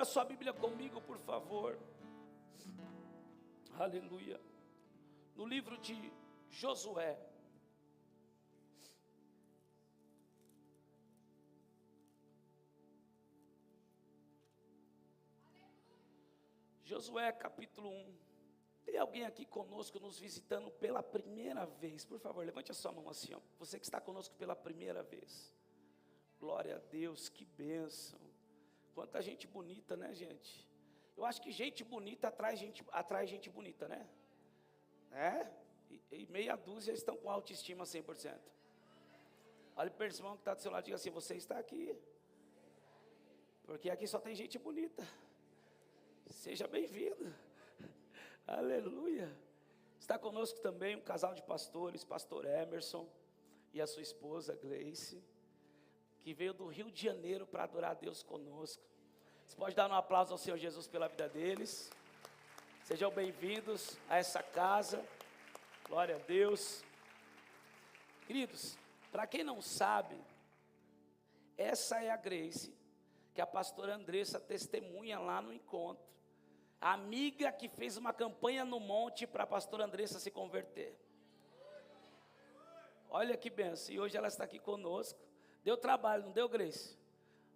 Abra sua Bíblia comigo, por favor. Aleluia. No livro de Josué. Josué capítulo 1. Tem alguém aqui conosco nos visitando pela primeira vez? Por favor, levante a sua mão assim, ó. Você que está conosco pela primeira vez. Glória a Deus, que bênção. Quanta gente bonita, né, gente? Eu acho que gente bonita atrai gente bonita, né? E meia dúzia estão com autoestima 100%. Olha para o irmão que está do seu lado e diga assim: você está aqui. Porque aqui só tem gente bonita. Seja bem-vindo. Aleluia. Está conosco também um casal de pastores, pastor Emerson e a sua esposa Gleice, que veio do Rio de Janeiro para adorar a Deus conosco. Você pode dar um aplauso ao Senhor Jesus pela vida deles. Sejam bem-vindos a essa casa. Glória a Deus. Queridos, para quem não sabe, essa é a Gleice, que a pastora Andressa testemunha lá no encontro. A amiga que fez uma campanha no monte para a pastora Andressa se converter. Olha que benção, e hoje ela está aqui conosco. Deu trabalho, não deu, Gleice?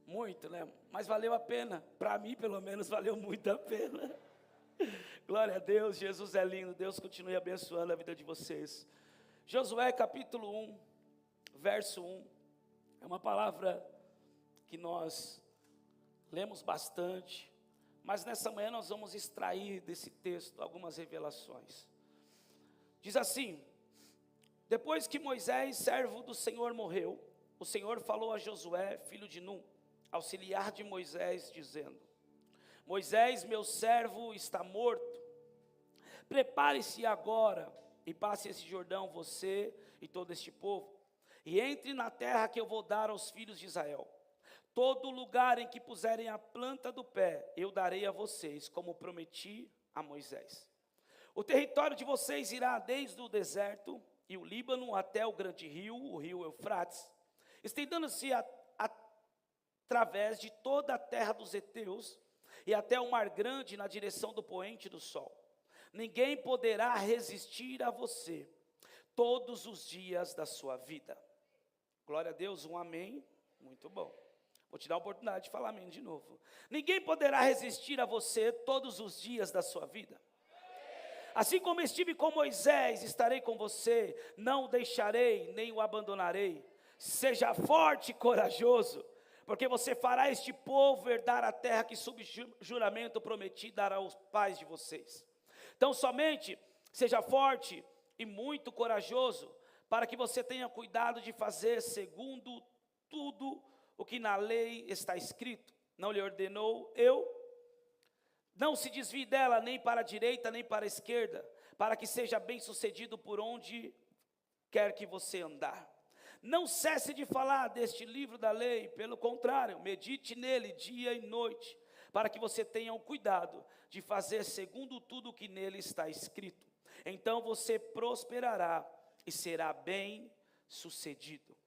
Muito, né? Mas valeu a pena, para mim pelo menos valeu muito a pena. Glória a Deus, Jesus é lindo, Deus continue abençoando a vida de vocês. Josué capítulo 1, verso 1, é uma palavra que nós lemos bastante, mas nessa manhã nós vamos extrair desse texto algumas revelações. Diz assim: depois que Moisés, servo do Senhor, morreu, o Senhor falou a Josué, filho de Num, auxiliar de Moisés, dizendo: Moisés, meu servo, está morto. Prepare-se agora e passe esse Jordão, você e todo este povo, e entre na terra que eu vou dar aos filhos de Israel. Todo lugar em que puserem a planta do pé, eu darei a vocês, como prometi a Moisés. O território de vocês irá desde o deserto e o Líbano até o grande rio, o rio Eufrates, estendendo-se através de toda a terra dos heteus e até o mar grande na direção do poente do sol. Ninguém poderá resistir a você todos os dias da sua vida. Glória a Deus, um amém, muito bom. Vou te dar a oportunidade de falar amém de novo. Ninguém poderá resistir a você todos os dias da sua vida. Assim como estive com Moisés, estarei com você, não o deixarei, nem o abandonarei. Seja forte e corajoso, porque você fará este povo herdar a terra que sob juramento prometi dar aos pais de vocês. Então somente seja forte e muito corajoso, para que você tenha cuidado de fazer segundo tudo o que na lei está escrito. Não lhe ordenou eu? Não se desvie dela nem para a direita nem para a esquerda, para que seja bem sucedido por onde quer que você andar. Não cesse de falar deste livro da lei, pelo contrário, medite nele dia e noite, para que você tenha o cuidado de fazer segundo tudo o que nele está escrito. Então você prosperará e será bem sucedido.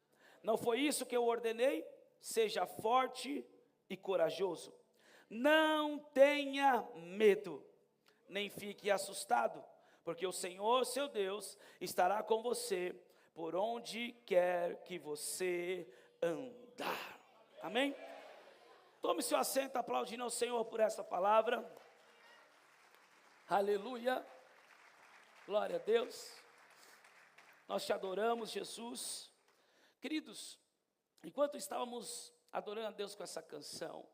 Não foi isso que eu ordenei? Seja forte e corajoso. Não tenha medo, nem fique assustado, porque o Senhor, seu Deus, estará com você por onde quer que você andar. Amém? Tome seu assento, aplaudindo ao Senhor por essa palavra. Aleluia. Glória a Deus. Nós te adoramos, Jesus. Queridos, enquanto estávamos adorando a Deus com essa canção,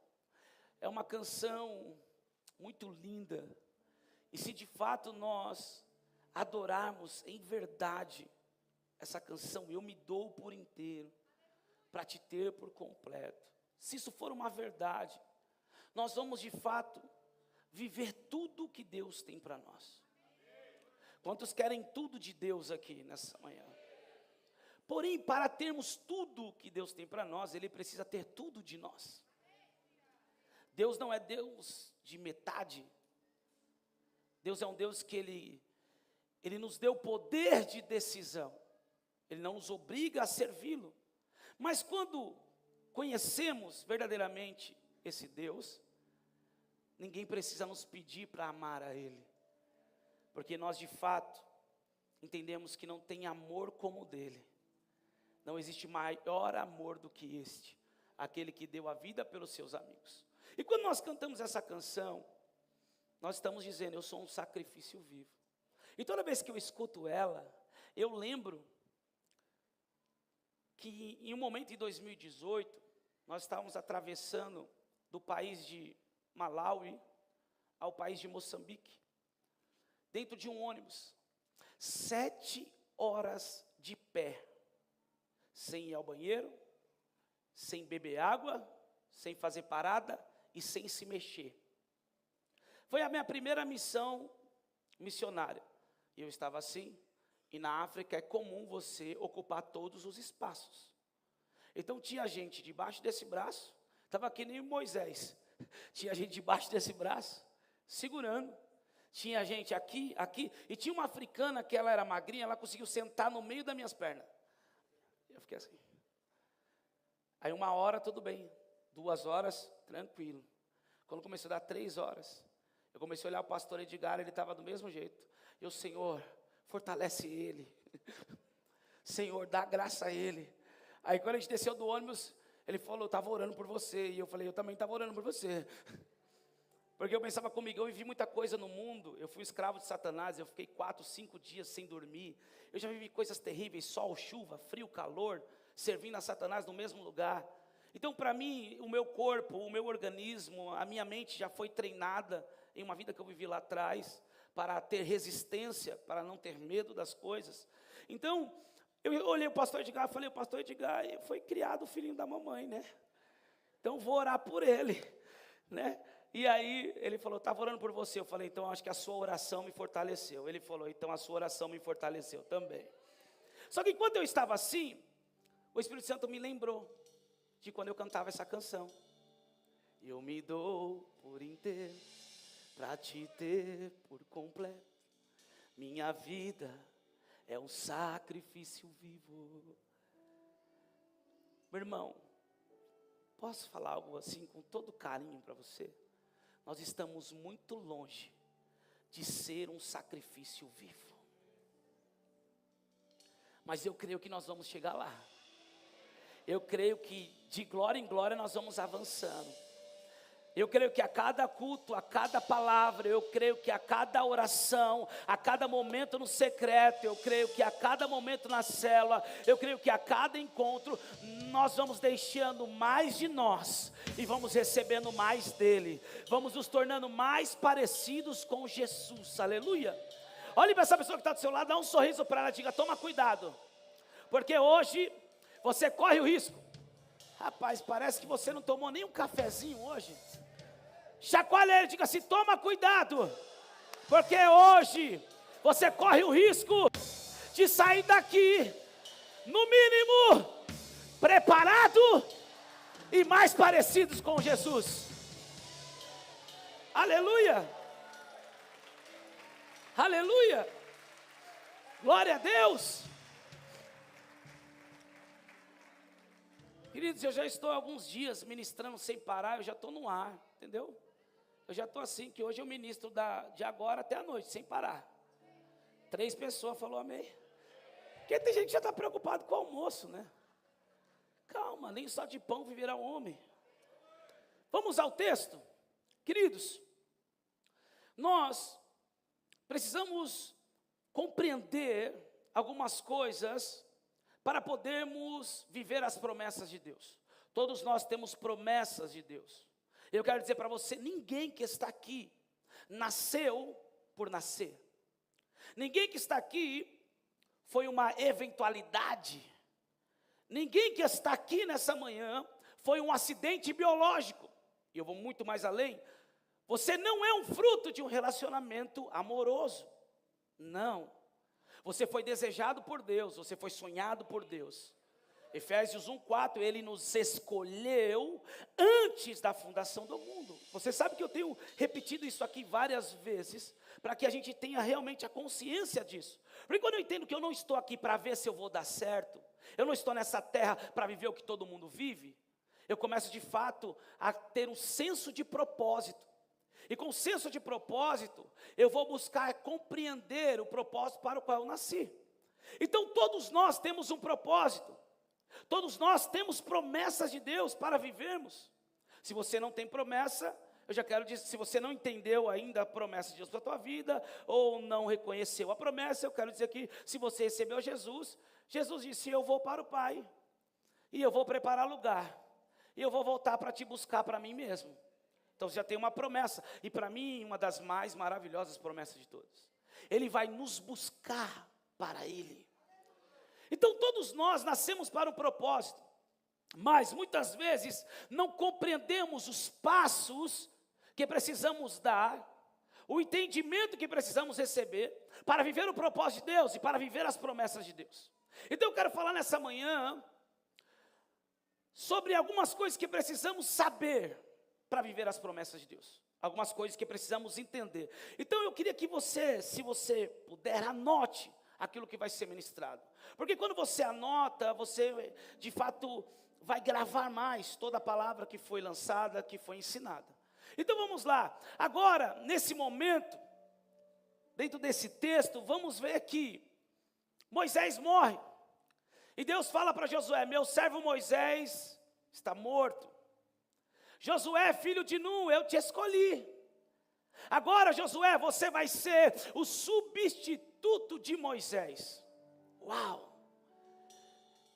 é uma canção muito linda. E se de fato nós adorarmos em verdade essa canção, eu me dou por inteiro para te ter por completo. Se isso for uma verdade, nós vamos de fato viver tudo o que Deus tem para nós. Quantos querem tudo de Deus aqui nessa manhã? Porém, para termos tudo que Deus tem para nós, Ele precisa ter tudo de nós. Deus não é Deus de metade. Deus é um Deus que Ele nos deu poder de decisão. Ele não nos obriga a servi-lo. Mas quando conhecemos verdadeiramente esse Deus, ninguém precisa nos pedir para amar a Ele, porque nós de fato entendemos que não tem amor como o dele. Não existe maior amor do que este, aquele que deu a vida pelos seus amigos. E quando nós cantamos essa canção, nós estamos dizendo, eu sou um sacrifício vivo. E toda vez que eu escuto ela, eu lembro que em um momento em 2018, nós estávamos atravessando do país de Malawi ao país de Moçambique, dentro de um ônibus, 7 horas de pé, sem ir ao banheiro, sem beber água, sem fazer parada e sem se mexer. Foi a minha primeira missão missionária. E eu estava assim, e na África é comum você ocupar todos os espaços. Então tinha gente debaixo desse braço, estava que nem Moisés, tinha gente debaixo desse braço, segurando. Tinha gente aqui, e tinha uma africana que ela era magrinha, ela conseguiu sentar no meio das minhas pernas. Eu fiquei assim. Aí 1 hora, tudo bem. 2 horas, tranquilo. Quando começou a dar 3 horas, eu comecei a olhar o pastor Edgar, ele estava do mesmo jeito. E o Senhor, fortalece ele. Senhor, dá graça a ele. Aí quando a gente desceu do ônibus, ele falou, eu estava orando por você. E eu falei, eu também estava orando por você. Porque eu pensava comigo, eu vivi muita coisa no mundo, eu fui escravo de Satanás, eu fiquei 4, 5 dias sem dormir, eu já vivi coisas terríveis, sol, chuva, frio, calor, servindo a Satanás no mesmo lugar. Então para mim, o meu corpo, o meu organismo, a minha mente já foi treinada em uma vida que eu vivi lá atrás, para ter resistência, para não ter medo das coisas. Então, eu olhei o pastor Edgar e falei, o pastor Edgar foi criado o filhinho da mamãe, né? Então vou orar por ele, né? E aí ele falou, estava orando por você. Eu falei, então acho que a sua oração me fortaleceu. Ele falou, então a sua oração me fortaleceu também. Só que enquanto eu estava assim, o Espírito Santo me lembrou de quando eu cantava essa canção. Eu me dou por inteiro para te ter por completo. Minha vida é um sacrifício vivo. Meu irmão, posso falar algo assim com todo carinho para você? Nós estamos muito longe de ser um sacrifício vivo. Mas eu creio que nós vamos chegar lá. Eu creio que de glória em glória nós vamos avançando. Eu creio que a cada culto, a cada palavra, eu creio que a cada oração, a cada momento no secreto, eu creio que a cada momento na célula, eu creio que a cada encontro, nós vamos deixando mais de nós e vamos recebendo mais dele. Vamos nos tornando mais parecidos com Jesus, aleluia. Olhe para essa pessoa que está do seu lado, dá um sorriso para ela e diga, toma cuidado, porque hoje você corre o risco. Rapaz, parece que você não tomou nem um cafezinho hoje. Chacoalha ele, diga assim, toma cuidado, porque hoje você corre o risco de sair daqui, no mínimo, preparado e mais parecidos com Jesus. Aleluia, aleluia, glória a Deus. Queridos, eu já estou há alguns dias ministrando sem parar, eu já estou no ar, entendeu? Eu já estou assim, que hoje eu ministro de agora até a noite, sem parar. 3 pessoas falou amém. Porque tem gente que já está preocupado com o almoço, né? Calma, nem só de pão viverá o homem. Vamos ao texto. Queridos, nós precisamos compreender algumas coisas para podermos viver as promessas de Deus. Todos nós temos promessas de Deus. Eu quero dizer para você, ninguém que está aqui nasceu por nascer. Ninguém que está aqui foi uma eventualidade. Ninguém que está aqui nessa manhã foi um acidente biológico. E eu vou muito mais além. Você não é um fruto de um relacionamento amoroso. Não. Você foi desejado por Deus, você foi sonhado por Deus. Efésios 1:4, Ele nos escolheu antes da fundação do mundo. Você sabe que eu tenho repetido isso aqui várias vezes, para que a gente tenha realmente a consciência disso. Porque quando eu entendo que eu não estou aqui para ver se eu vou dar certo, eu não estou nessa terra para viver o que todo mundo vive, eu começo de fato a ter um senso de propósito. E com senso de propósito, eu vou buscar compreender o propósito para o qual eu nasci. Então todos nós temos um propósito. Todos nós temos promessas de Deus para vivermos. Se você não tem promessa, eu já quero dizer, se você não entendeu ainda a promessa de Deus para a tua vida, ou não reconheceu a promessa, eu quero dizer que se você recebeu Jesus, Jesus disse, eu vou para o Pai, e eu vou preparar lugar, e eu vou voltar para te buscar para mim mesmo. Então você já tem uma promessa, e para mim, uma das mais maravilhosas promessas de todas. Ele vai nos buscar para Ele. Então todos nós nascemos para um propósito, mas muitas vezes não compreendemos os passos que precisamos dar, o entendimento que precisamos receber para viver o propósito de Deus e para viver as promessas de Deus. Então eu quero falar nessa manhã sobre algumas coisas que precisamos saber para viver as promessas de Deus. Algumas coisas que precisamos entender. Então eu queria que você, se você puder, anote aquilo que vai ser ministrado. Porque quando você anota, você de fato vai gravar mais toda a palavra que foi lançada, que foi ensinada. Então vamos lá. Agora, nesse momento, dentro desse texto, vamos ver que Moisés morre. E Deus fala para Josué, meu servo Moisés está morto. Josué, filho de Nun, eu te escolhi. Agora, Josué, você vai ser o substituto de Moisés. Uau!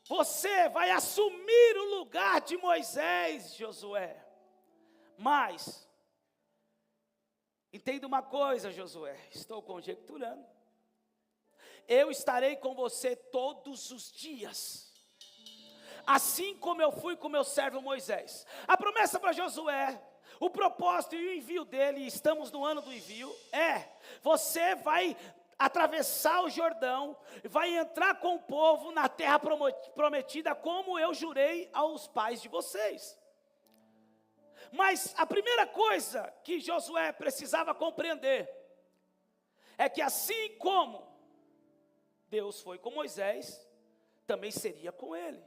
Você vai assumir o lugar de Moisés, Josué. Mas, entenda uma coisa, Josué, estou conjecturando. Eu estarei com você todos os dias, assim como eu fui com meu servo Moisés. A promessa para Josué, o propósito e o envio dele, estamos no ano do envio, você vai atravessar o Jordão, vai entrar com o povo na terra prometida, como eu jurei aos pais de vocês. Mas a primeira coisa que Josué precisava compreender, é que assim como Deus foi com Moisés, também seria com ele.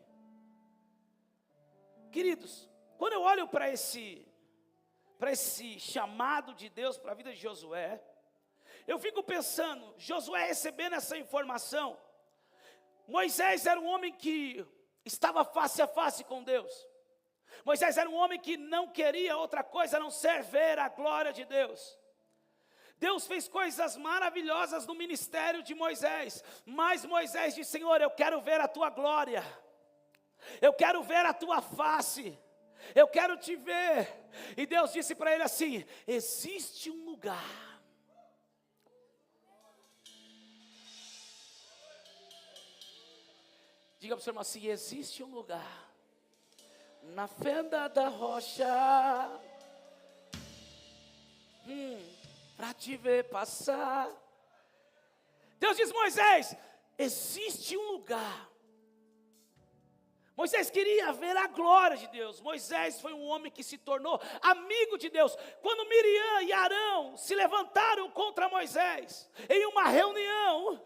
Queridos, quando eu olho para esse chamado de Deus para a vida de Josué, eu fico pensando, Josué recebendo essa informação, Moisés era um homem que estava face a face com Deus. Moisés era um homem que não queria outra coisa a não ser ver a glória de Deus. Deus fez coisas maravilhosas no ministério de Moisés, mas Moisés disse, Senhor, eu quero ver a tua glória, eu quero ver a tua face, eu quero te ver. E Deus disse para ele assim, existe um lugar. Diga para o seu irmão assim, existe um lugar na fenda da rocha, para te ver passar. Deus diz, Moisés, existe um lugar. Moisés queria ver a glória de Deus. Moisés foi um homem que se tornou amigo de Deus. Quando Miriam e Arão se levantaram contra Moisés, em uma reunião,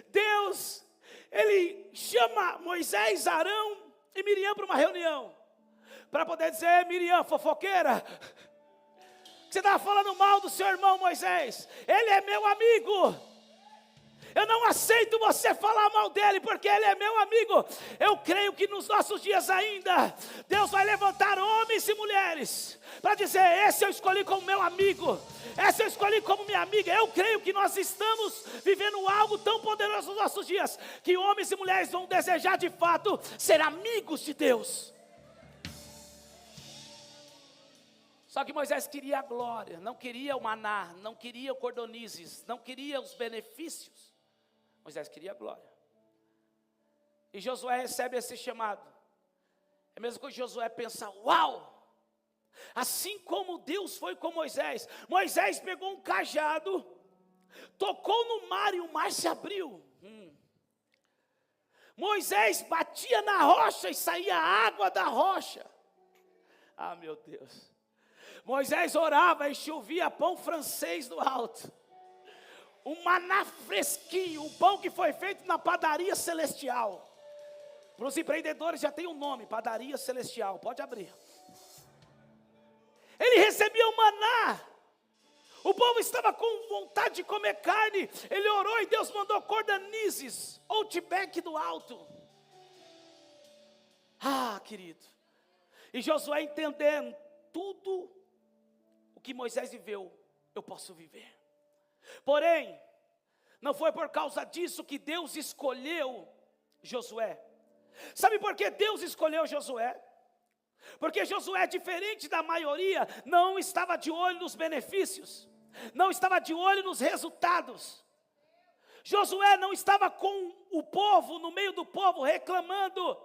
Deus, ele chama Moisés, Arão e Miriam para uma reunião, para poder dizer, Miriam, fofoqueira, você estava falando mal do seu irmão Moisés, ele é meu amigo, eu não aceito você falar mal dele, porque ele é meu amigo. Eu creio que nos nossos dias ainda, Deus vai levantar homens e mulheres, para dizer, esse eu escolhi como meu amigo, essa eu escolhi como minha amiga. Eu creio que nós estamos vivendo algo tão poderoso nos nossos dias, que homens e mulheres vão desejar de fato ser amigos de Deus. Só que Moisés queria a glória, não queria o maná, não queria o cordonizes, não queria os benefícios. Moisés queria a glória. E Josué recebe esse chamado. É mesmo que Josué pensa, uau! Assim como Deus foi com Moisés. Moisés pegou um cajado, tocou no mar e o mar se abriu. Moisés batia na rocha e saía água da rocha. Ah, meu Deus. Moisés orava e chovia pão francês do alto. Um maná fresquinho, um pão que foi feito na padaria celestial. Para os empreendedores já tem um nome, padaria celestial, pode abrir. Ele recebia o maná povo estava com vontade de comer carne. Ele orou e Deus mandou cordonizes, outback do alto. Ah, querido. E Josué entendendo, tudo o que Moisés viveu, eu posso viver. Porém, não foi por causa disso que Deus escolheu Josué. Sabe por que Deus escolheu Josué? Porque Josué, diferente da maioria, não estava de olho nos benefícios, não estava de olho nos resultados. Josué não estava com o povo, no meio do povo, reclamando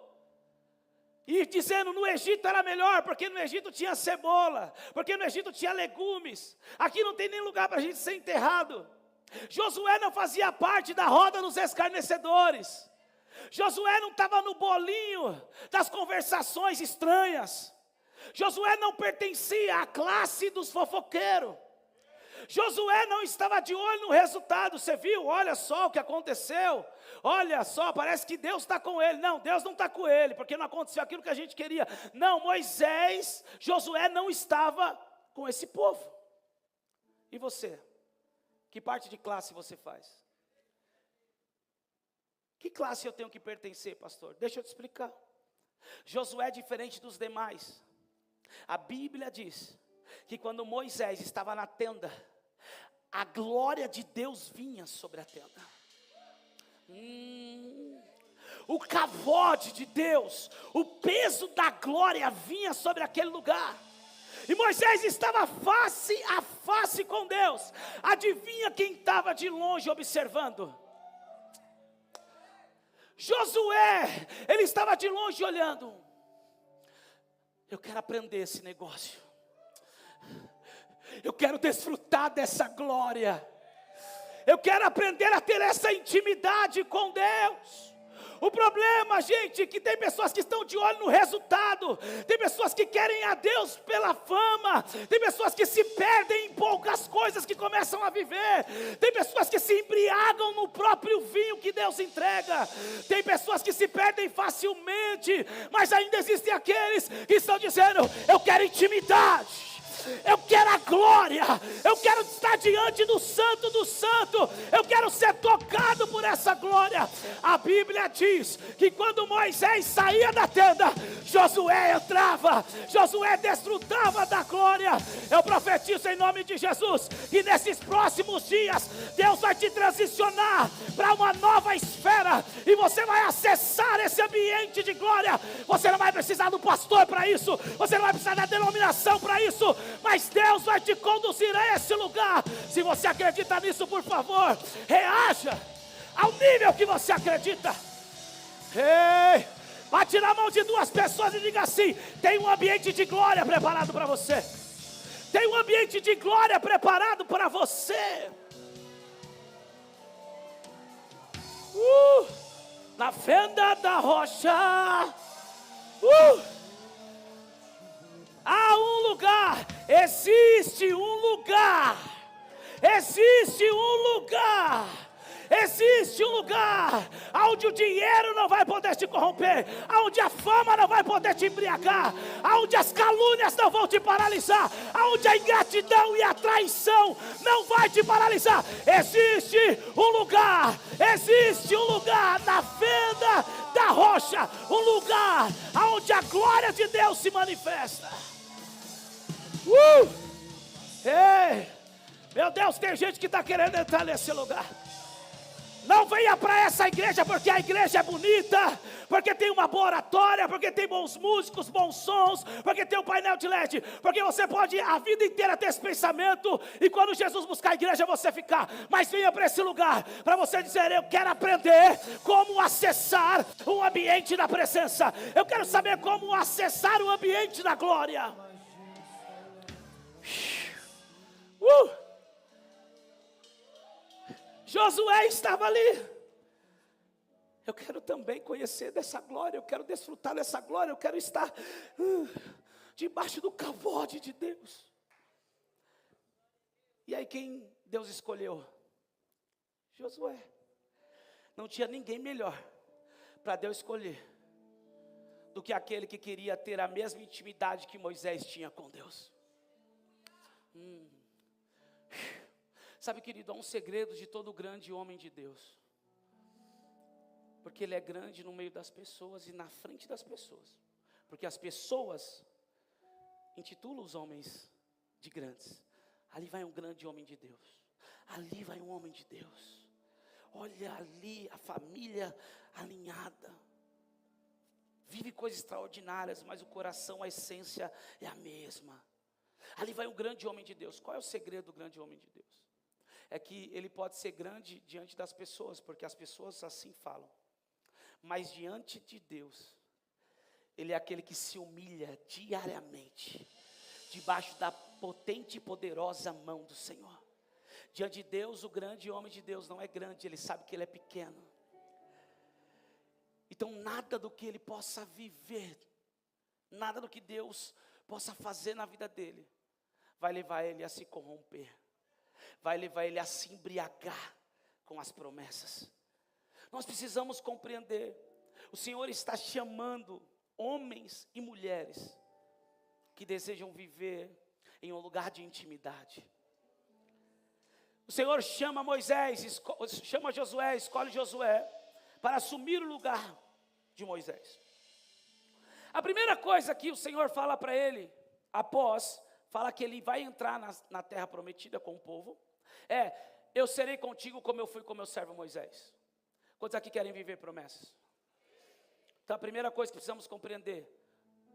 e dizendo: no Egito era melhor, porque no Egito tinha cebola, porque no Egito tinha legumes, aqui não tem nem lugar para a gente ser enterrado. Josué não fazia parte da roda dos escarnecedores. Josué não estava no bolinho das conversações estranhas. Josué não pertencia à classe dos fofoqueiros. Josué não estava de olho no resultado. Você viu? Olha só o que aconteceu. Olha só, parece que Deus está com ele. Não, Deus não está com ele, porque não aconteceu aquilo que a gente queria. Não, Josué não estava com esse povo. E você? Que parte de classe você faz? Que classe eu tenho que pertencer, pastor? Deixa eu te explicar. Josué é diferente dos demais. A Bíblia diz que quando Moisés estava na tenda, a glória de Deus vinha sobre a tenda. O cavode de Deus, o peso da glória vinha sobre aquele lugar. E Moisés estava face a face com Deus. Adivinha quem estava de longe observando? Josué, ele estava de longe olhando. Eu quero aprender esse negócio. Eu quero desfrutar dessa glória. Eu quero aprender a ter essa intimidade com Deus. O problema, gente, é que tem pessoas que estão de olho no resultado. Tem pessoas que querem a Deus pela fama. Tem pessoas que se perdem em poucas coisas que começam a viver. Tem pessoas que se embriagam no próprio vinho que Deus entrega. Tem pessoas que se perdem facilmente. Mas ainda existem aqueles que estão dizendo: eu quero intimidade. Eu quero a glória, eu quero estar diante do santo, eu quero ser tocado por essa glória. A Bíblia diz que quando Moisés saía da tenda, Josué entrava, Josué desfrutava da glória. Eu profetizo em nome de Jesus, que nesses próximos dias, Deus vai te transicionar para uma nova esfera, e você vai acessar esse ambiente de glória. Você não vai precisar do pastor para isso, você não vai precisar da denominação para isso, mas Deus vai te conduzir a esse lugar. Se você acredita nisso, por favor, reaja ao nível que você acredita. Ei, bate na mão de duas pessoas e diga assim: tem um ambiente de glória preparado para você. Tem um ambiente de glória preparado para você. Na fenda da rocha. Há um lugar, existe um lugar, onde o dinheiro não vai poder te corromper, onde a fama não vai poder te embriagar, onde as calúnias não vão te paralisar, onde a ingratidão e a traição não vai te paralisar. Existe um lugar na fenda da rocha, um lugar onde a glória de Deus se manifesta. Ei, meu Deus, tem gente que está querendo entrar nesse lugar. Não venha para essa igreja porque a igreja é bonita, porque tem uma boa oratória, porque tem bons músicos, bons sons, porque tem um painel de LED, porque você pode a vida inteira ter esse pensamento, e quando Jesus buscar a igreja você ficar. Mas venha para esse lugar, para você dizer: eu quero aprender como acessar um ambiente da presença. Eu quero saber como acessar o ambiente da glória. Josué estava ali. Eu quero também conhecer dessa glória, eu quero desfrutar dessa glória, eu quero estar debaixo do cavode de Deus. E aí quem Deus escolheu? Josué. Não tinha ninguém melhor para Deus escolher do que aquele que queria ter a mesma intimidade que Moisés tinha com Deus. Sabe, querido, há um segredo de todo grande homem de Deus. Porque ele é grande no meio das pessoas e na frente das pessoas. Porque as pessoas intitulam os homens de grandes. Ali vai um grande homem de Deus. Ali vai um homem de Deus. Olha ali a família alinhada. Vive coisas extraordinárias, mas o coração, a essência é a mesma. Ali vai um grande homem de Deus. Qual é o segredo do grande homem de Deus? É que ele pode ser grande diante das pessoas, porque as pessoas assim falam. Mas diante de Deus, ele é aquele que se humilha diariamente, debaixo da potente e poderosa mão do Senhor. Diante de Deus, o grande homem de Deus não é grande, ele sabe que ele é pequeno. Então nada do que ele possa viver, nada do que Deus possa fazer na vida dele, vai levar ele a se corromper, vai levar ele a se embriagar com as promessas. Nós precisamos compreender, o Senhor está chamando homens e mulheres que desejam viver em um lugar de intimidade. O Senhor chama Moisés, chama Josué, escolhe Josué para assumir o lugar de Moisés. A primeira coisa que o Senhor fala para ele, fala que ele vai entrar na terra prometida com o povo, eu serei contigo como eu fui com meu servo Moisés. Quantos aqui querem viver promessas? Então a primeira coisa que precisamos compreender,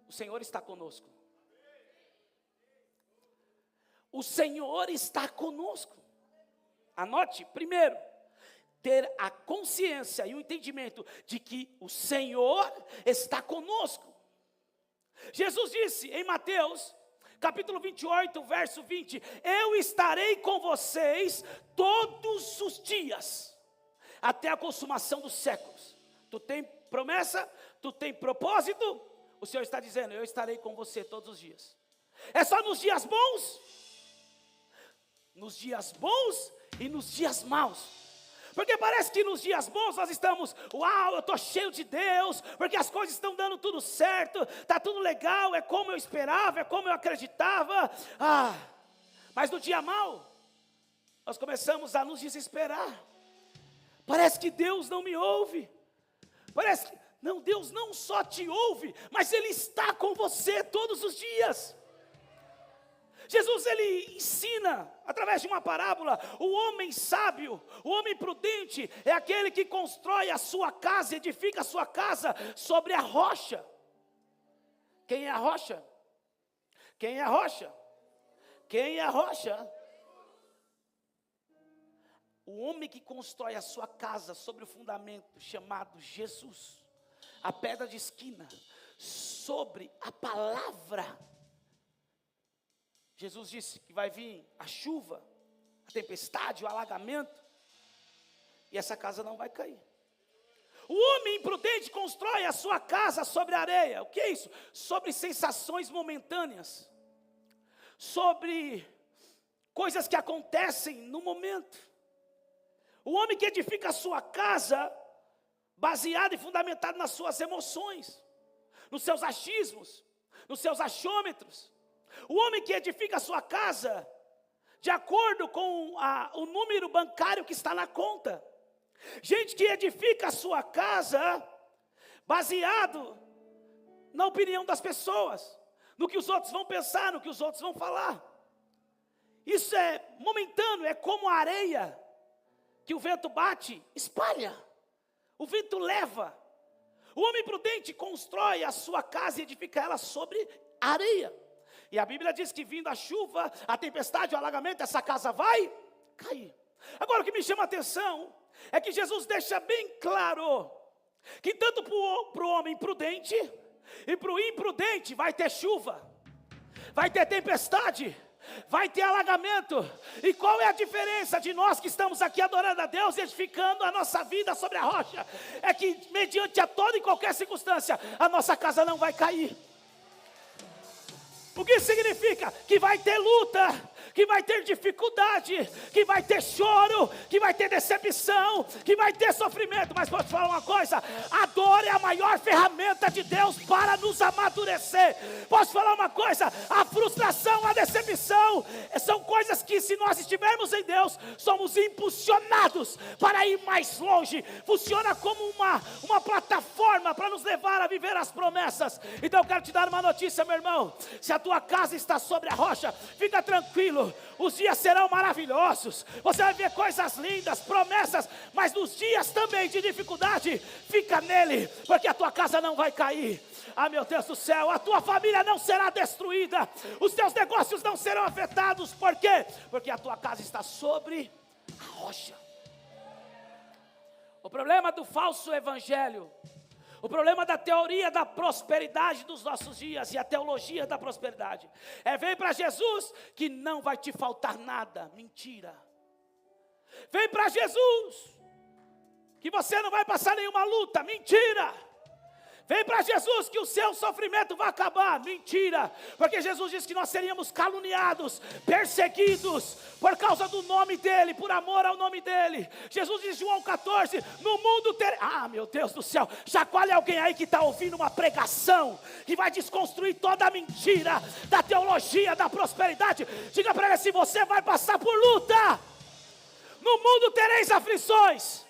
o Senhor está conosco. O Senhor está conosco. Anote, primeiro, ter a consciência e o entendimento de que o Senhor está conosco. Jesus disse em Mateus, capítulo 28, verso 20, eu estarei com vocês todos os dias, até a consumação dos séculos. Tu tem promessa, tu tem propósito, o Senhor está dizendo, eu estarei com você todos os dias. É só nos dias bons? Nos dias bons e nos dias maus. Porque parece que nos dias bons nós estamos, uau, eu estou cheio de Deus, porque as coisas estão dando tudo certo, está tudo legal, é como eu esperava, é como eu acreditava. Mas no dia mau, nós começamos a nos desesperar. Parece que Deus não me ouve. Parece que, não, Deus não só te ouve, mas Ele está com você todos os dias. Jesus, ele ensina, através de uma parábola, o homem sábio, o homem prudente, é aquele que constrói a sua casa, edifica a sua casa sobre a rocha. Quem é a rocha? Quem é a rocha? Quem é a rocha? O homem que constrói a sua casa sobre o fundamento chamado Jesus, a pedra de esquina, sobre a palavra. Jesus disse que vai vir a chuva, a tempestade, o alagamento, e essa casa não vai cair. O homem imprudente constrói a sua casa sobre a areia. O que é isso? Sobre sensações momentâneas, sobre coisas que acontecem no momento. O homem que edifica a sua casa, baseado e fundamentado nas suas emoções, nos seus achismos, nos seus achômetros. O homem que edifica a sua casa de acordo com o número bancário que está na conta. Gente que edifica a sua casa baseado na opinião das pessoas, no que os outros vão pensar, no que os outros vão falar. Isso é momentâneo, é como a areia que o vento bate, espalha. O vento leva. O homem prudente constrói a sua casa e edifica ela sobre areia. E a Bíblia diz que vindo a chuva, a tempestade, o alagamento, essa casa vai cair. Agora o que me chama a atenção é que Jesus deixa bem claro que tanto para o homem prudente e para o imprudente vai ter chuva, vai ter tempestade, vai ter alagamento. E qual é a diferença de nós que estamos aqui adorando a Deus e edificando a nossa vida sobre a rocha? É que mediante a toda e qualquer circunstância, a nossa casa não vai cair. O que significa? Que vai ter luta, que vai ter dificuldade, que vai ter choro, que vai ter decepção, que vai ter sofrimento. Mas posso te falar uma coisa: a dor é a maior ferramenta de Deus para nos amadurecer. Posso falar uma coisa: a frustração, a decepção são coisas que, se nós estivermos em Deus, somos impulsionados para ir mais longe. Funciona como uma plataforma para nos levar a viver as promessas. Então eu quero te dar uma notícia, meu irmão: se a tua casa está sobre a rocha, fica tranquilo, os dias serão maravilhosos, você vai ver coisas lindas, promessas. Mas nos dias também de dificuldade, fica nele, porque a tua casa não vai cair. Ah, meu Deus do céu, a tua família não será destruída, os teus negócios não serão afetados. Por quê? Porque a tua casa está sobre a rocha. O problema do falso evangelho, o problema da teoria da prosperidade dos nossos dias e a teologia da prosperidade vem para Jesus que não vai te faltar nada. Mentira. Vem para Jesus que você não vai passar nenhuma luta. Mentira. Vem para Jesus que o seu sofrimento vai acabar. Mentira. Porque Jesus disse que nós seríamos caluniados, perseguidos por causa do nome dele, por amor ao nome dele. Jesus diz em João 14: no mundo ter... Ah, meu Deus do céu, chacoalhe alguém aí que está ouvindo uma pregação que vai desconstruir toda a mentira da teologia da prosperidade. Diga para ele assim: você vai passar por luta. No mundo tereis aflições,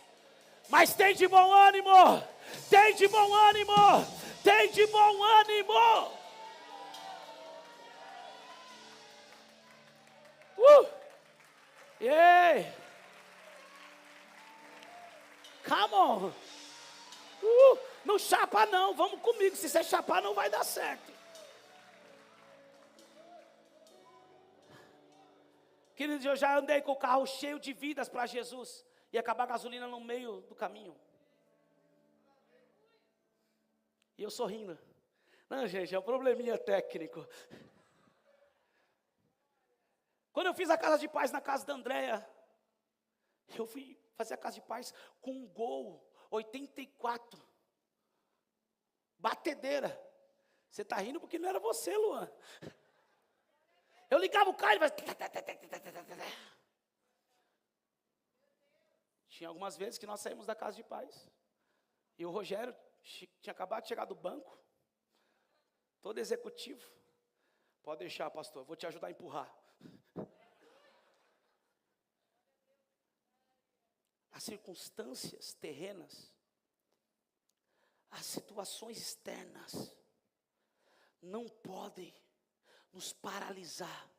mas tem de bom ânimo. Tem de bom ânimo, tem de bom ânimo. Yeah. Come on. Não chapa não, vamos comigo. Se você chapar não vai dar certo. Queridos, eu já andei com o carro cheio de vidas para Jesus e acabar a gasolina no meio do caminho. E eu sorrindo. Não, gente, é um probleminha técnico. Quando eu fiz a casa de paz na casa da Andréia, eu fui fazer a casa de paz com um Gol 84. Batedeira. Você está rindo porque não era você, Luan. Eu ligava o carro e vai... Tinha algumas vezes que nós saímos da casa de paz. E o Rogério tinha acabado de chegar do banco, todo executivo. Pode deixar, pastor, vou te ajudar a empurrar. As circunstâncias terrenas, as situações externas, não podem nos paralisar,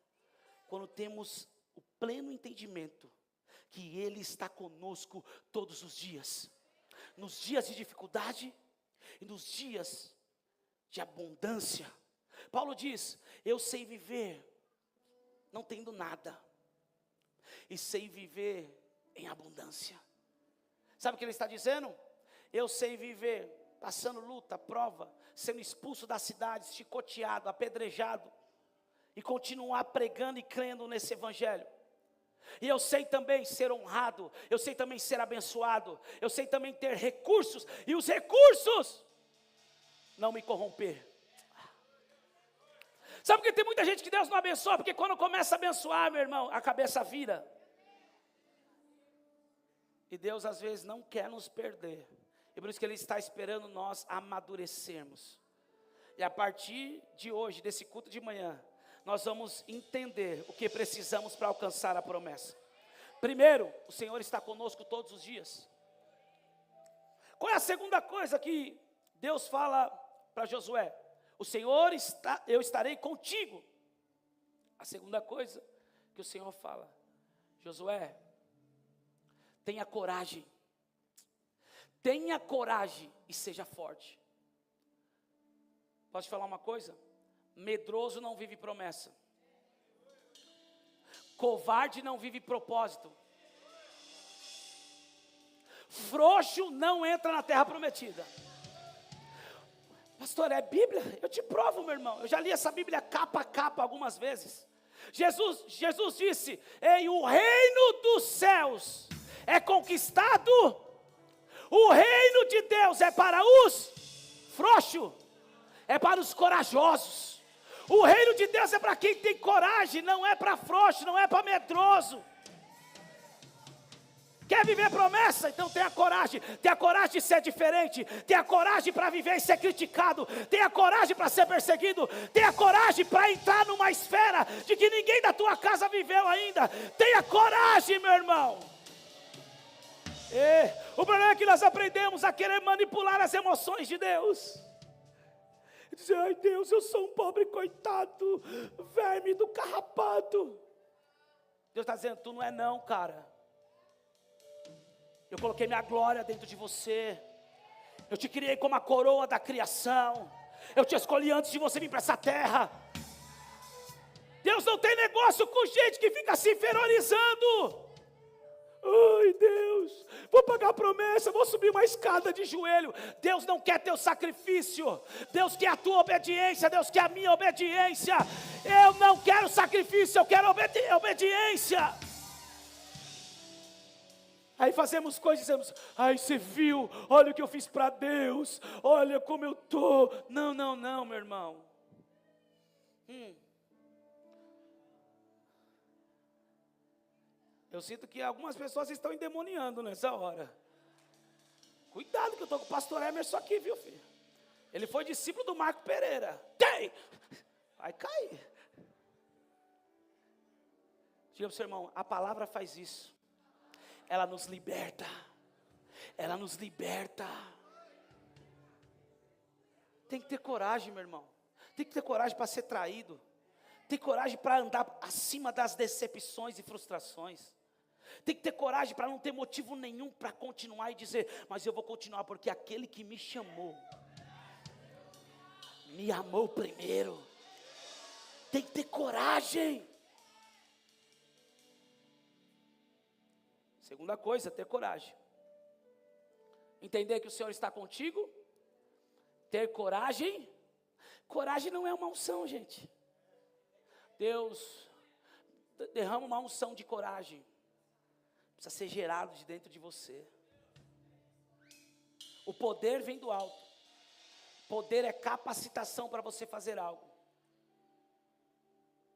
quando temos o pleno entendimento que Ele está conosco todos os dias. Nos dias de dificuldade e nos dias de abundância. Paulo diz: eu sei viver não tendo nada, e sei viver em abundância. Sabe o que ele está dizendo? Eu sei viver passando luta, prova, sendo expulso da cidade, chicoteado, apedrejado, e continuar pregando e crendo nesse evangelho. E eu sei também ser honrado, eu sei também ser abençoado, eu sei também ter recursos, e os recursos não me corromper. Sabe por que tem muita gente que Deus não abençoa? Porque quando começa a abençoar, meu irmão, a cabeça vira. E Deus às vezes não quer nos perder, e por isso que Ele está esperando nós amadurecermos. E a partir de hoje, desse culto de manhã, nós vamos entender o que precisamos para alcançar a promessa. Primeiro, o Senhor está conosco todos os dias. Qual é a segunda coisa que Deus fala para Josué? O Senhor está, eu estarei contigo. A segunda coisa que o Senhor fala: Josué, tenha coragem. Tenha coragem e seja forte. Posso te falar uma coisa? Medroso não vive promessa. Covarde não vive propósito. Frouxo não entra na terra prometida. Pastor, é Bíblia? Eu te provo, meu irmão. Eu já li essa Bíblia capa a capa algumas vezes. Jesus disse: em o reino dos céus é conquistado. O reino de Deus é para os frouxos, é para os corajosos. O reino de Deus é para quem tem coragem, não é para frouxo, não é para medroso. Quer viver promessa? Então tenha coragem de ser diferente, tenha coragem para viver e ser criticado, tenha coragem para ser perseguido, tenha coragem para entrar numa esfera de que ninguém da tua casa viveu ainda. Tenha coragem, meu irmão. O problema é que nós aprendemos a querer manipular as emoções de Deus. Dizer, ai Deus, eu sou um pobre coitado, verme do carrapato. Deus está dizendo, tu não é não, cara. Eu coloquei minha glória dentro de você. Eu te criei como a coroa da criação. Eu te escolhi antes de você vir para essa terra. Deus não tem negócio com gente que fica se inferiorizando. Ai Deus, vou pagar a promessa, vou subir uma escada de joelho. Deus não quer teu sacrifício. Deus quer a tua obediência. Deus quer a minha obediência. Eu não quero sacrifício, eu quero obediência. Aí fazemos coisas e dizemos, ai você viu, olha o que eu fiz para Deus, olha como eu estou. Não, meu irmão. Eu sinto que algumas pessoas estão endemoniando nessa hora. Cuidado que eu estou com o pastor Emerson aqui, viu filho? Ele foi discípulo do Marco Pereira. Tem! Vai cair. Diga para o seu irmão, a palavra faz isso. Ela nos liberta. Ela nos liberta. Tem que ter coragem, meu irmão. Tem que ter coragem para ser traído. Tem coragem para andar acima das decepções e frustrações. Tem que ter coragem para não ter motivo nenhum para continuar e dizer, mas eu vou continuar porque aquele que me chamou, me amou primeiro. Tem que ter coragem. Segunda coisa, ter coragem. Entender que o Senhor está contigo. Ter coragem. Coragem não é uma unção, gente. Deus derrama uma unção de coragem. Precisa ser gerado de dentro de você. O poder vem do alto. Poder é capacitação para você fazer algo.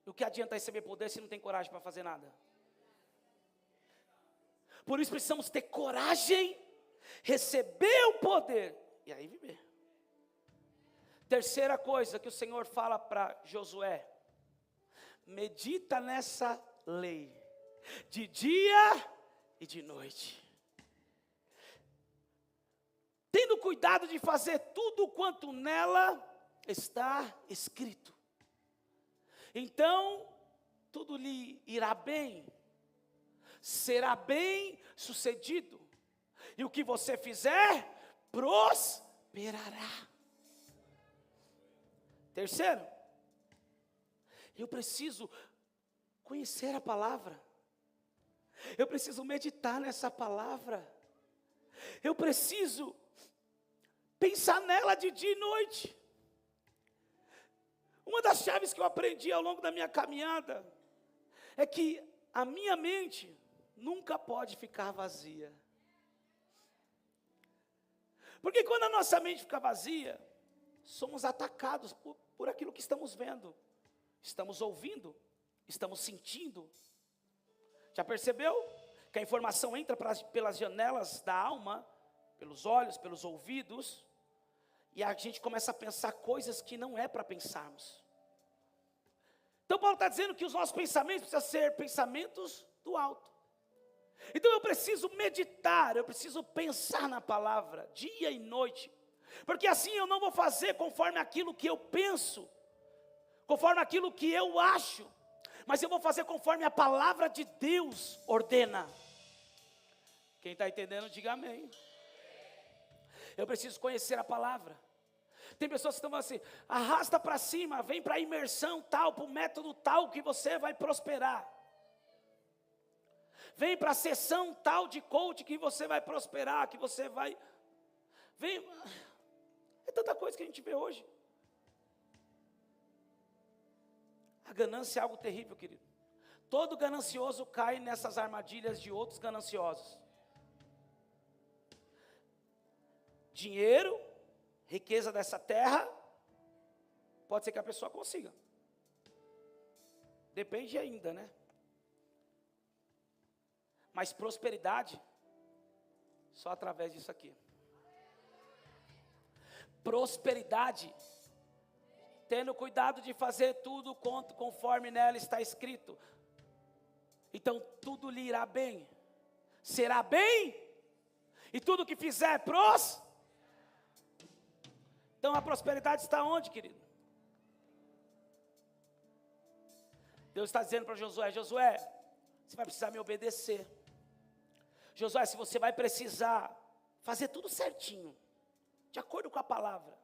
E o que adianta receber poder se não tem coragem para fazer nada? Por isso precisamos ter coragem, receber o poder e aí viver. Terceira coisa que o Senhor fala para Josué: medita nessa lei, de dia e de noite, tendo cuidado de fazer tudo quanto nela está escrito. Então, tudo lhe irá bem, será bem sucedido, e o que você fizer, prosperará. Terceiro, eu preciso conhecer a palavra. Eu preciso meditar nessa palavra. Eu preciso pensar nela de dia e noite. Uma das chaves que eu aprendi ao longo da minha caminhada é que a minha mente nunca pode ficar vazia. Porque quando a nossa mente fica vazia, somos atacados por aquilo que estamos vendo, estamos ouvindo, estamos sentindo. Já percebeu que a informação entra pelas janelas da alma, pelos olhos, pelos ouvidos, e a gente começa a pensar coisas que não é para pensarmos. Então Paulo está dizendo que os nossos pensamentos precisam ser pensamentos do alto. Então eu preciso meditar, eu preciso pensar na palavra, dia e noite, porque assim eu não vou fazer conforme aquilo que eu penso, conforme aquilo que eu acho, mas eu vou fazer conforme a palavra de Deus ordena. Quem está entendendo, diga amém. Eu preciso conhecer a palavra. Tem pessoas que estão assim, arrasta para cima, vem para a imersão tal, para o método tal que você vai prosperar. Vem para a sessão tal de coach que você vai prosperar, que você vai... Vem... É tanta coisa que a gente vê hoje. A ganância é algo terrível, querido. Todo ganancioso cai nessas armadilhas de outros gananciosos. Dinheiro, riqueza dessa terra, pode ser que a pessoa consiga. Depende ainda, né? Mas prosperidade, só através disso aqui. Prosperidade, tendo cuidado de fazer tudo conforme nela está escrito. Então tudo lhe irá bem, será bem, e tudo que fizer Então a prosperidade está onde, querido? Deus está dizendo para Josué: Josué, você vai precisar me obedecer. Josué, se você vai precisar fazer tudo certinho, de acordo com a palavra.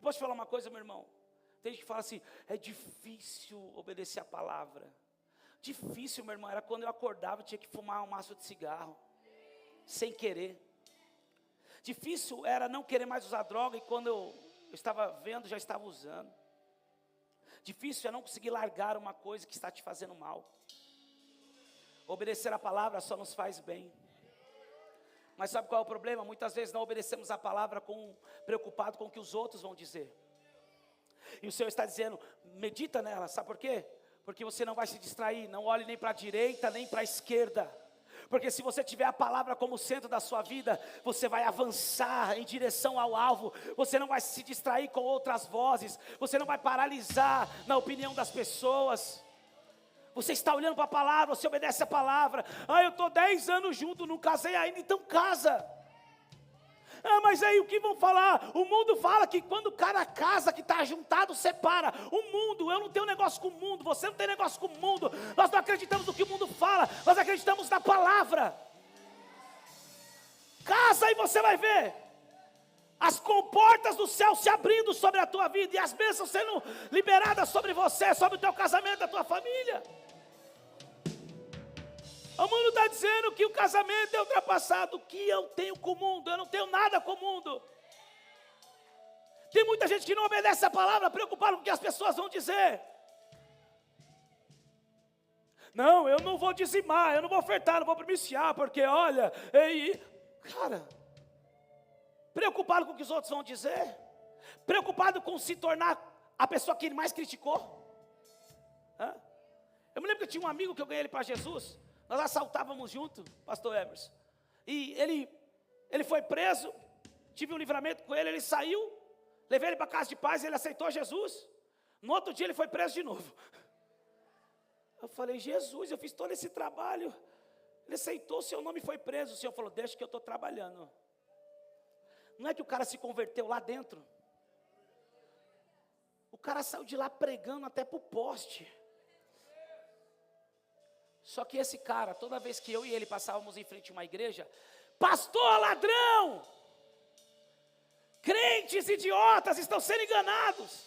Posso te falar uma coisa, meu irmão? Tem gente que fala assim: é difícil obedecer a palavra. Difícil, meu irmão, era quando eu acordava e tinha que fumar um maço de cigarro, sem querer. Difícil era não querer mais usar droga, e quando eu estava vendo, já estava usando. Difícil é não conseguir largar uma coisa que está te fazendo mal. Obedecer a palavra só nos faz bem. Mas sabe qual é o problema? Muitas vezes não obedecemos a palavra preocupado com o que os outros vão dizer. E o Senhor está dizendo: medita nela, sabe por quê? Porque você não vai se distrair, não olhe nem para a direita, nem para a esquerda. Porque se você tiver a palavra como centro da sua vida, você vai avançar em direção ao alvo. Você não vai se distrair com outras vozes. Você não vai paralisar na opinião das pessoas. Você está olhando para a palavra, você obedece a palavra. Eu estou 10 anos junto, não casei ainda, então casa. Mas aí o que vão falar? O mundo fala que quando o cara casa, que está juntado, separa. O mundo, eu não tenho negócio com o mundo, você não tem negócio com o mundo. Nós não acreditamos no que o mundo fala, nós acreditamos na palavra. Casa e você vai ver as comportas do céu se abrindo sobre a tua vida, e as bênçãos sendo liberadas sobre você, sobre o teu casamento, da tua família. O mundo está dizendo que o casamento é ultrapassado. O que eu tenho com o mundo? Eu não tenho nada com o mundo. Tem muita gente que não obedece a palavra, preocupado com o que as pessoas vão dizer. Não, eu não vou dizimar, eu não vou ofertar, não vou primiciar, porque olha, cara, preocupado com o que os outros vão dizer, preocupado com se tornar a pessoa que ele mais criticou. Eu me lembro que eu tinha um amigo que eu ganhei ele para Jesus. Nós assaltávamos junto, pastor Emerson. E ele foi preso, tive um livramento com ele saiu, levei ele para a casa de paz, ele aceitou Jesus. No outro dia ele foi preso de novo. Eu falei: Jesus, eu fiz todo esse trabalho. Ele aceitou, seu nome foi preso. O Senhor falou: deixa que eu estou trabalhando. Não é que o cara se converteu lá dentro. O cara saiu de lá pregando até para o poste. Só que esse cara, toda vez que eu e ele passávamos em frente a uma igreja: pastor ladrão, crentes idiotas estão sendo enganados.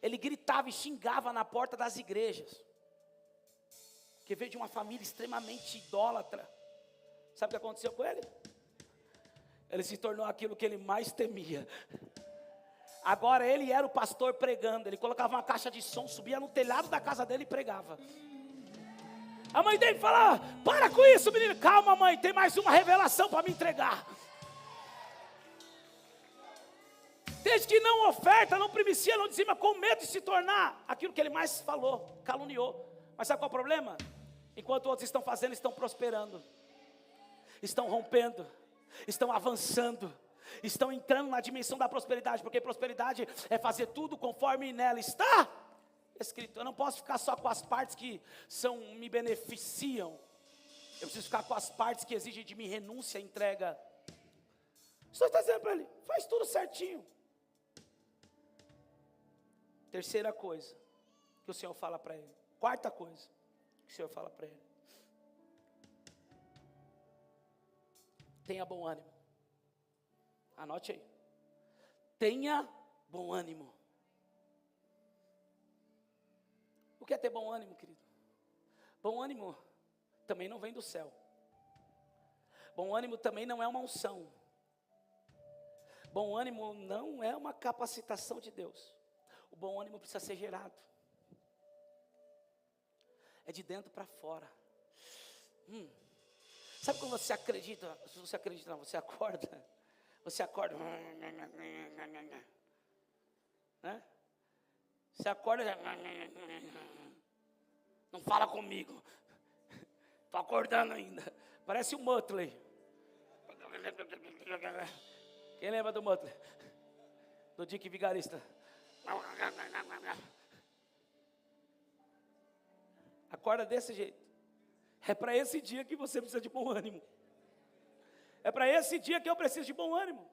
Ele gritava e xingava na porta das igrejas, que veio de uma família extremamente idólatra. Sabe o que aconteceu com ele? Ele se tornou aquilo que ele mais temia. Agora ele era o pastor pregando. Ele colocava uma caixa de som, subia no telhado da casa dele e pregava. A mãe dele falava: para com isso, menino. Calma, mãe, tem mais uma revelação para me entregar. Desde que não oferta, não primicia, não dizima, com medo de se tornar aquilo que ele mais falou, caluniou. Mas sabe qual é o problema? Enquanto outros estão fazendo, estão prosperando, estão rompendo, estão avançando, estão entrando na dimensão da prosperidade. Porque prosperidade é fazer tudo conforme nela está escrito. Eu não posso ficar só com as partes que me beneficiam. Eu preciso ficar com as partes que exigem de mim renúncia, entrega. O Senhor está dizendo para ele: faz tudo certinho. Terceira coisa que o Senhor fala para ele. Quarta coisa que o Senhor fala para ele: tenha bom ânimo. Anote aí. Tenha bom ânimo. O que é ter bom ânimo, querido? Bom ânimo também não vem do céu. Bom ânimo também não é uma unção. Bom ânimo não é uma capacitação de Deus. O bom ânimo precisa ser gerado. É de dentro para fora. Sabe quando você acredita? Você acredita não, você acorda. Você acorda. Né? Você acorda já... Não fala comigo. Estou acordando ainda. Parece o Muttley. Quem lembra do Muttley? Do Dick Vigarista. Acorda desse jeito. É para esse dia que você precisa de bom ânimo. É para esse dia que eu preciso de bom ânimo.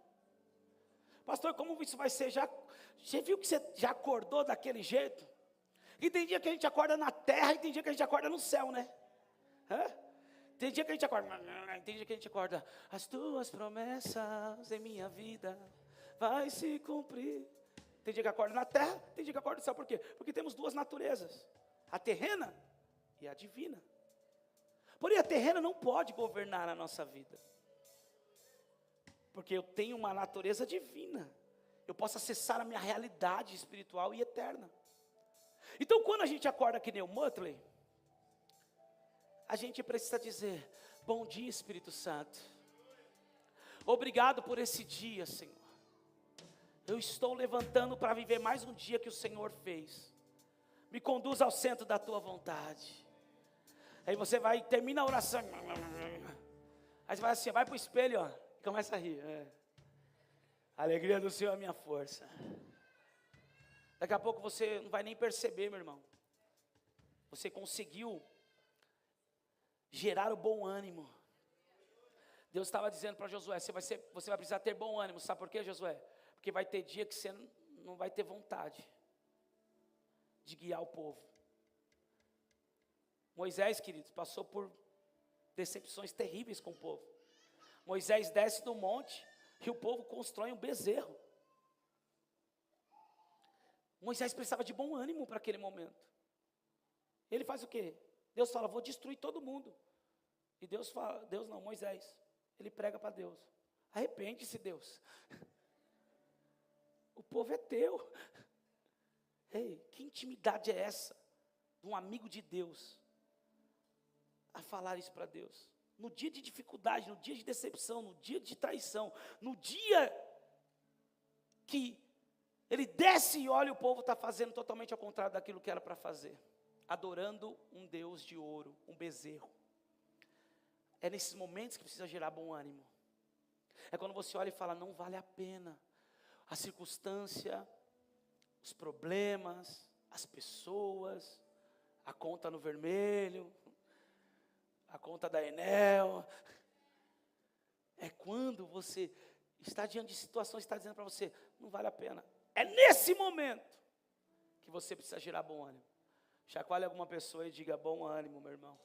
Pastor, como isso vai ser? Você viu que você já acordou daquele jeito? E tem dia que a gente acorda na terra e tem dia que a gente acorda no céu, né? Tem dia que a gente acorda, tem dia que a gente acorda, as tuas promessas em minha vida vai se cumprir. Tem dia que acorda na terra, tem dia que acorda no céu. Por quê? Porque temos duas naturezas, a terrena e a divina. Porém, a terrena não pode governar a nossa vida. Porque eu tenho uma natureza divina. Eu posso acessar a minha realidade espiritual e eterna. Então, quando a gente acorda que nem o Muttley, a gente precisa dizer, bom dia, Espírito Santo. Obrigado por esse dia, Senhor. Eu estou levantando para viver mais um dia que o Senhor fez. Me conduz ao centro da tua vontade. Aí você vai, termina a oração. Aí você vai assim, vai para o espelho, ó, e começa a rir. A alegria do Senhor é a minha força. Daqui a pouco você não vai nem perceber, meu irmão. Você conseguiu gerar o bom ânimo. Deus estava dizendo para Josué, você vai precisar ter bom ânimo. Sabe por quê, Josué? Porque vai ter dia que você não vai ter vontade de guiar o povo. Moisés, queridos, passou por decepções terríveis com o povo. Moisés desce do monte e o povo constrói um bezerro. Moisés precisava de bom ânimo para aquele momento. Ele faz o quê? Deus fala, vou destruir todo mundo. E Deus fala, Deus não, Moisés. Ele prega para Deus. Arrepende-se, Deus. O povo é teu. Ei, que intimidade é essa? De um amigo de Deus a falar isso para Deus. No dia de dificuldade, no dia de decepção, no dia de traição, no dia que ele desce e olha, o povo está fazendo totalmente ao contrário daquilo que era para fazer. Adorando um Deus de ouro, um bezerro. É nesses momentos que precisa gerar bom ânimo. É quando você olha e fala, não vale a pena. A circunstância, os problemas, as pessoas, a conta no vermelho, a conta da Enel. É quando você está diante de situações que está dizendo para você, não vale a pena. É nesse momento que você precisa gerar bom ânimo. Chacoalhe alguma pessoa e diga, bom ânimo, meu irmão.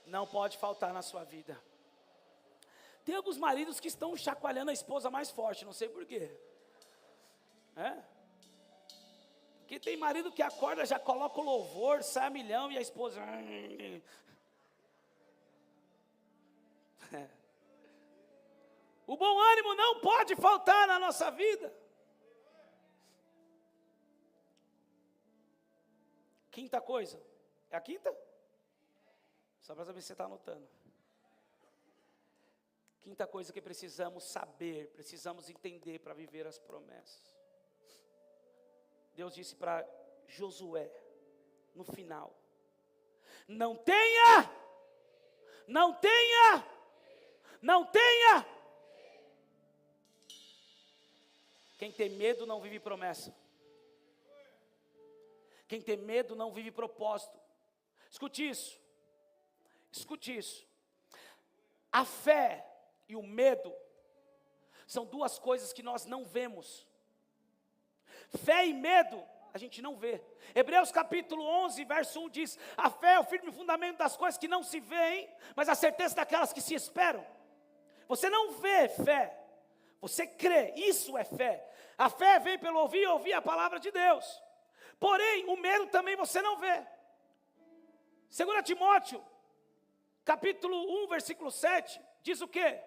Não pode faltar na sua vida. Tem alguns maridos que estão chacoalhando a esposa mais forte, não sei porquê. Porque tem marido que acorda, já coloca o louvor, sai a milhão e a esposa... O bom ânimo não pode faltar na nossa vida. Quinta coisa. É a quinta? Só para saber se você está anotando. Quinta coisa que precisamos saber, precisamos entender para viver as promessas. Deus disse para Josué, no final, não tenha. Quem tem medo não vive promessa. Quem tem medo não vive propósito. Escute isso. A fé e o medo são duas coisas que nós não vemos. Fé e medo a gente não vê. Hebreus capítulo 11, verso 1 diz, a fé é o firme fundamento das coisas que não se veem, mas a certeza daquelas que se esperam. Você não vê fé, você crê, isso é fé. A fé vem pelo ouvir e ouvir a palavra de Deus. Porém, o medo também você não vê. 2 Timóteo, capítulo 1, versículo 7, diz o quê?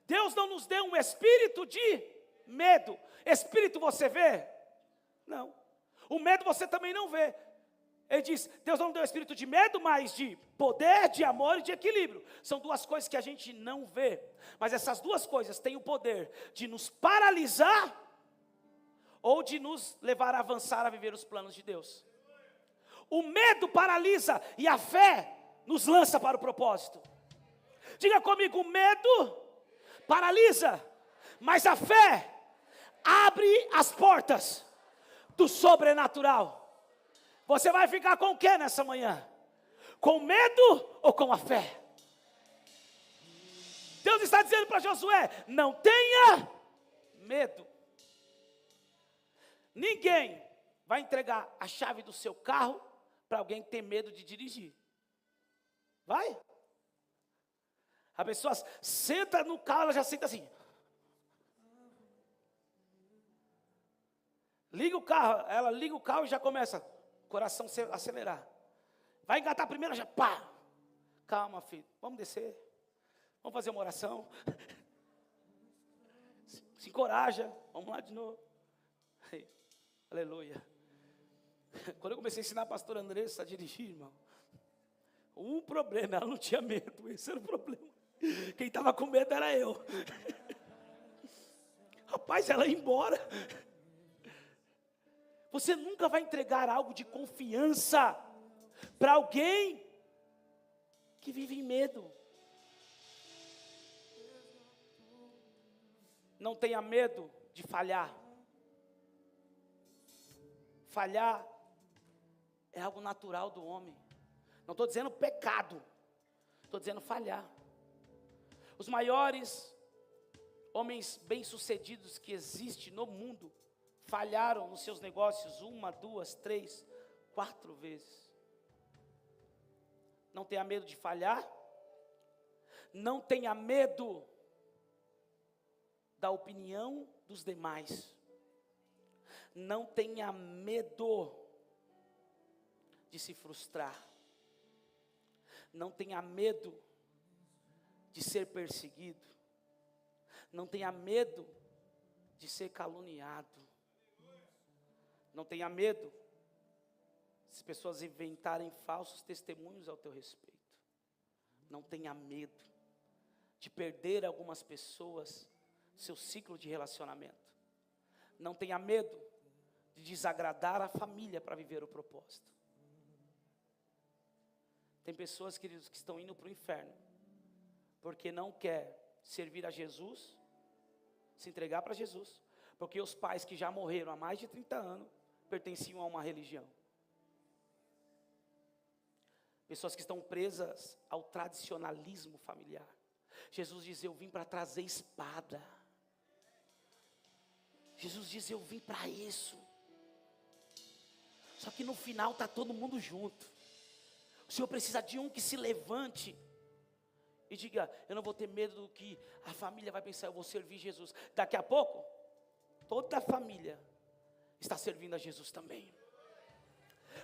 Deus não nos deu um espírito de medo. Espírito você vê? Não. O medo você também não vê. Ele diz, Deus não deu espírito de medo, mas de poder, de amor e de equilíbrio. São duas coisas que a gente não vê. Mas essas duas coisas têm o poder de nos paralisar ou de nos levar a avançar a viver os planos de Deus. O medo paralisa e a fé nos lança para o propósito. Diga comigo, o medo paralisa, mas a fé abre as portas do sobrenatural. Você vai ficar com o que nessa manhã? Com medo ou com a fé? Deus está dizendo para Josué, não tenha medo. Ninguém vai entregar a chave do seu carro para alguém que tem medo de dirigir. Vai? A pessoa senta no carro, ela já senta assim. Liga o carro, ela liga o carro e já começa o coração a acelerar. Vai engatar primeiro, já pá. Calma, filho, vamos descer. Vamos fazer uma oração. Se encoraja, vamos lá de novo. Aleluia. Quando eu comecei a ensinar a pastora Andressa a dirigir, irmão, um problema, ela não tinha medo, esse era o problema. Quem estava com medo era eu. Rapaz, ela ia embora. Você nunca vai entregar algo de confiança para alguém que vive em medo. Não tenha medo de falhar. Falhar é algo natural do homem. Não estou dizendo pecado, estou dizendo falhar. Os maiores homens bem-sucedidos que existem no mundo falharam nos seus negócios 1, 2, 3, 4 vezes. Não tenha medo de falhar. Não tenha medo da opinião dos demais. Não tenha medo de se frustrar. Não tenha medo de ser perseguido. Não tenha medo de ser caluniado. Não tenha medo se as pessoas inventarem falsos testemunhos ao teu respeito. Não tenha medo de perder algumas pessoas seu ciclo de relacionamento. Não tenha medo de desagradar a família para viver o propósito. Tem pessoas, queridos, que estão indo para o inferno porque não quer servir a Jesus, se entregar para Jesus, porque os pais que já morreram há mais de 30 anos pertenciam a uma religião. Pessoas que estão presas ao tradicionalismo familiar. Jesus diz, eu vim para trazer espada. Jesus diz, eu vim para isso. Só que no final está todo mundo junto. O Senhor precisa de um que se levante e diga, eu não vou ter medo do que a família vai pensar, eu vou servir Jesus. Daqui a pouco, toda a família está servindo a Jesus também.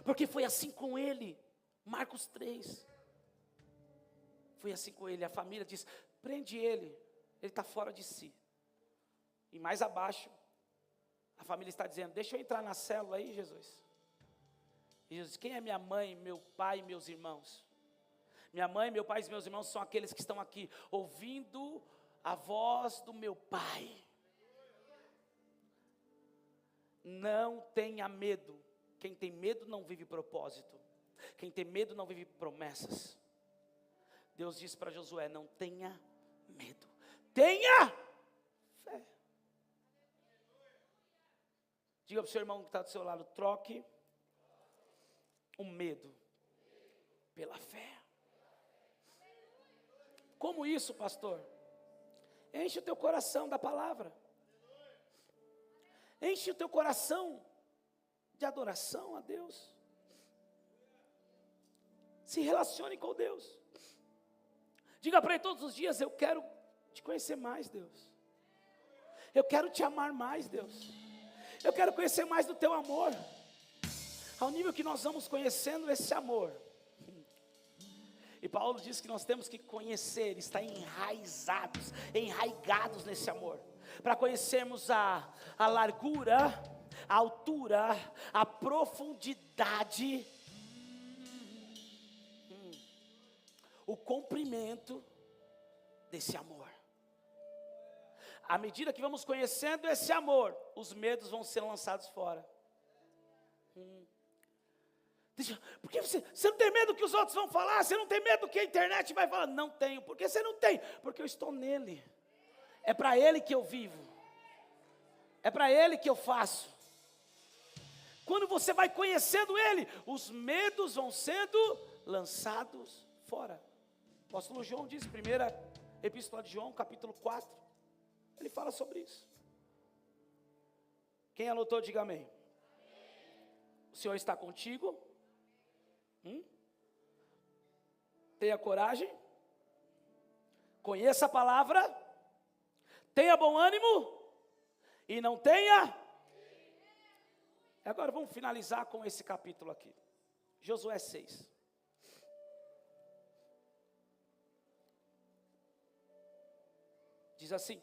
Porque foi assim com ele, Marcos 3. Foi assim com ele, a família diz, prende ele está fora de si. E mais abaixo, a família está dizendo, deixa eu entrar na célula aí, Jesus. E Jesus diz, quem é minha mãe, meu pai e meus irmãos? Minha mãe, meu pai e meus irmãos são aqueles que estão aqui, ouvindo a voz do meu Pai. Não tenha medo. Quem tem medo não vive propósito. Quem tem medo não vive promessas. Deus disse para Josué, não tenha medo. Tenha fé. Diga para o seu irmão que está do seu lado, troque o medo pela fé. Como isso, pastor? Enche o teu coração da palavra. Enche o teu coração de adoração a Deus. Se relacione com Deus. Diga para ele todos os dias, eu quero te conhecer mais, Deus. Eu quero te amar mais, Deus. Eu quero conhecer mais do teu amor. Ao nível que nós vamos conhecendo esse amor. E Paulo diz que nós temos que conhecer, estar enraigados nesse amor. Para conhecermos a largura, a altura, a profundidade, o comprimento desse amor. à medida que vamos conhecendo esse amor, os medos vão ser lançados fora. Porque você não tem medo do que os outros vão falar? Você não tem medo do que a internet vai falar? Não tenho. Por que você não tem? Porque eu estou nele. É para ele que eu vivo. É para ele que eu faço. Quando você vai conhecendo ele, os medos vão sendo lançados fora. O apóstolo João diz, primeira epístola de João, capítulo 4. Ele fala sobre isso. Quem anotou, diga amém. O Senhor está contigo. Tenha coragem. Conheça a palavra. Tenha bom ânimo. E não tenha. Agora vamos finalizar com esse capítulo aqui. Josué 6. Diz assim: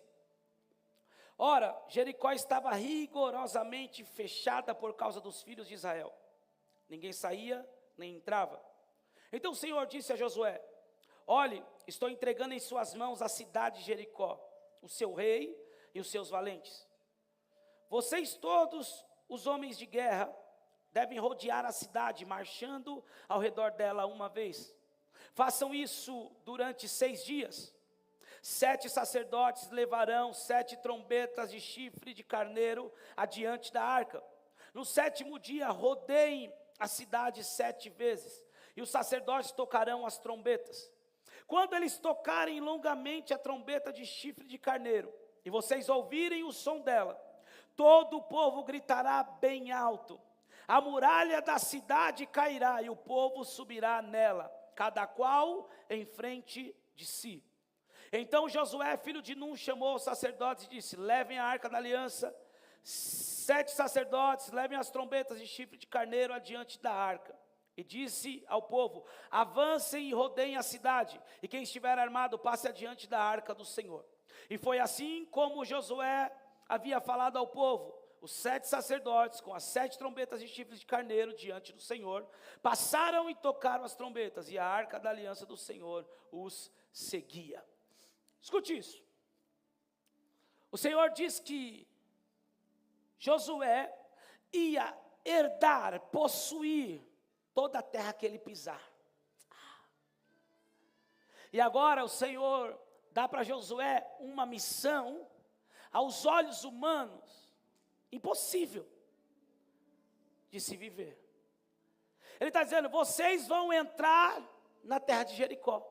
ora, Jericó estava rigorosamente fechada por causa dos filhos de Israel. Ninguém saía, nem entrava. Então o Senhor disse a Josué: olhe, estou entregando em suas mãos a cidade de Jericó, o seu rei e os seus valentes. Vocês todos, os homens de guerra, devem rodear a cidade, marchando ao redor dela uma vez. Façam isso durante 6 dias. 7 sacerdotes levarão 7 trombetas de chifre de carneiro adiante da arca. No 7º dia, rodeiem a cidade 7 vezes, e os sacerdotes tocarão as trombetas. Quando eles tocarem longamente a trombeta de chifre de carneiro, e vocês ouvirem o som dela, todo o povo gritará bem alto. A muralha da cidade cairá, e o povo subirá nela, cada qual em frente de si. Então Josué, filho de Nun, chamou os sacerdotes e disse: levem a arca da aliança. 7 sacerdotes, levem as trombetas de chifre de carneiro adiante da arca. E disse ao povo: avancem e rodeiem a cidade, e quem estiver armado passe adiante da arca do Senhor. E foi assim como Josué havia falado ao povo. Os 7 sacerdotes, com as 7 trombetas de chifre de carneiro diante do Senhor, passaram e tocaram as trombetas, e a arca da aliança do Senhor os seguia. Escute isso. O Senhor diz que Josué ia herdar, possuir toda a terra que ele pisar. E agora o Senhor dá para Josué uma missão, aos olhos humanos, impossível de se viver. Ele está dizendo: vocês vão entrar na terra de Jericó.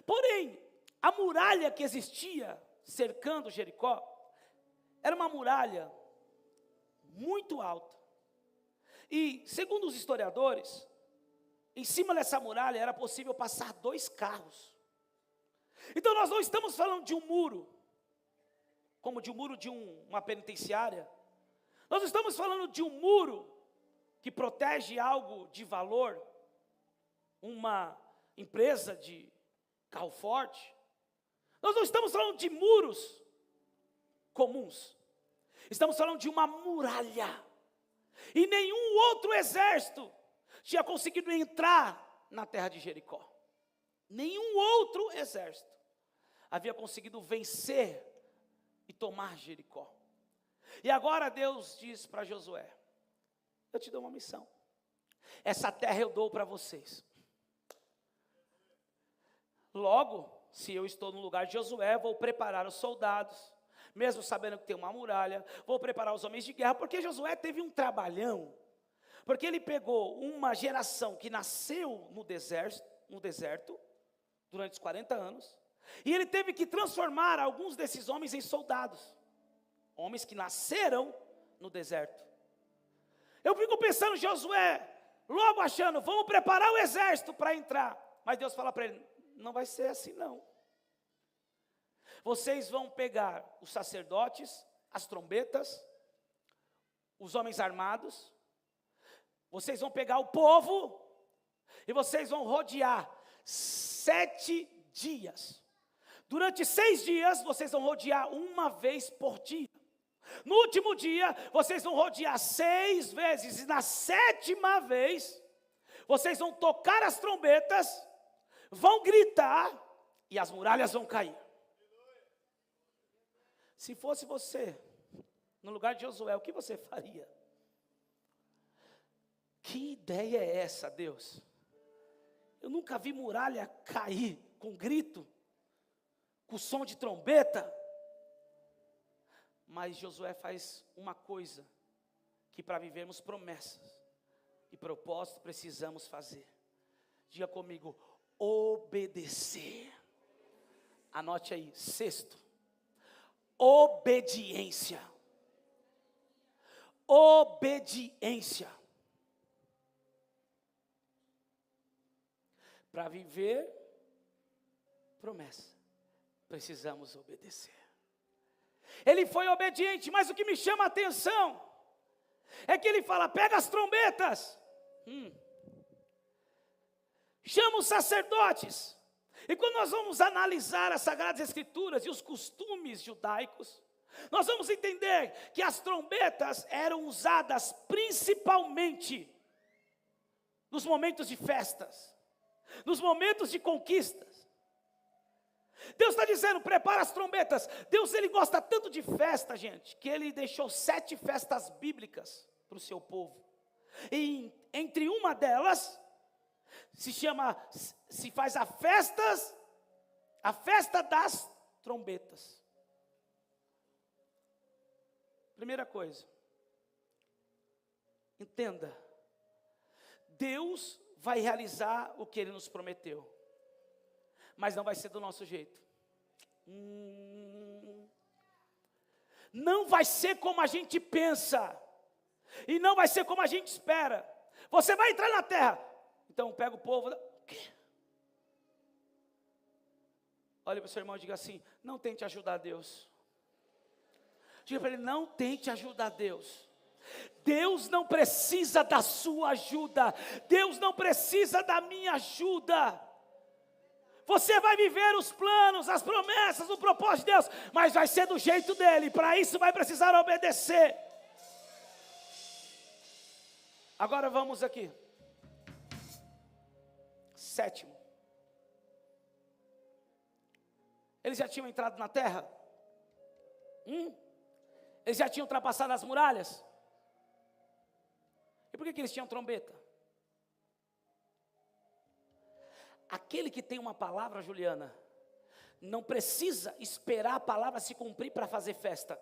Porém, a muralha que existia cercando Jericó era uma muralha muito alta. E, segundo os historiadores, em cima dessa muralha era possível passar 2 carros. Então nós não estamos falando de um muro, como de um muro de uma penitenciária. Nós estamos falando de um muro que protege algo de valor, uma empresa de carro forte. Nós não estamos falando de muros comuns. Estamos falando de uma muralha. E nenhum outro exército tinha conseguido entrar na terra de Jericó. Nenhum outro exército havia conseguido vencer e tomar Jericó. E agora Deus diz para Josué: eu te dou uma missão. Essa terra eu dou para vocês. Logo, se eu estou no lugar de Josué, vou preparar os soldados, mesmo sabendo que tem uma muralha, vou preparar os homens de guerra, porque Josué teve um trabalhão, porque ele pegou uma geração que nasceu no deserto, durante os 40 anos, e ele teve que transformar alguns desses homens em soldados, homens que nasceram no deserto. Eu fico pensando, Josué, logo achando, vamos preparar o exército para entrar, mas Deus fala para ele: não vai ser assim não. Vocês vão pegar os sacerdotes, as trombetas, os homens armados, vocês vão pegar o povo, e vocês vão rodear 7 dias. Durante 6 dias, vocês vão rodear uma vez por dia. No último dia, vocês vão rodear 6 vezes, e na 7ª vez, vocês vão tocar as trombetas, vão gritar, e as muralhas vão cair. Se fosse você, no lugar de Josué, o que você faria? Que ideia é essa, Deus? Eu nunca vi muralha cair com grito, com som de trombeta. Mas Josué faz uma coisa, que para vivermos promessas e propósitos precisamos fazer. Diga comigo, obedecer. Anote aí, sexto, obediência. Obediência. Para viver promessa, precisamos obedecer. Ele foi obediente, mas o que me chama a atenção é que ele fala, pega as trombetas, chama os sacerdotes. E quando nós vamos analisar as Sagradas Escrituras e os costumes judaicos, nós vamos entender que as trombetas eram usadas principalmente nos momentos de festas, nos momentos de conquistas. Deus está dizendo, prepara as trombetas. Deus, ele gosta tanto de festa, gente, que ele deixou 7 festas bíblicas para o seu povo. E entre uma delas, se faz a festa das trombetas. Primeira coisa, entenda, Deus vai realizar o que Ele nos prometeu, mas não vai ser do nosso jeito. Não vai ser como a gente pensa, e não vai ser como a gente espera. Você vai entrar na terra, então pega o povo. O quê? Olha para o seu irmão e diga assim, não tente ajudar Deus. Diga para ele, não tente ajudar Deus. Deus não precisa da sua ajuda. Deus não precisa da minha ajuda. Você vai viver os planos, as promessas, o propósito de Deus, mas vai ser do jeito dele. Para isso vai precisar obedecer. Agora vamos aqui. Sétimo. Eles já tinham entrado na terra? Eles já tinham ultrapassado as muralhas? E por que eles tinham trombeta? Aquele que tem uma palavra, Juliana, não precisa esperar a palavra se cumprir para fazer festa.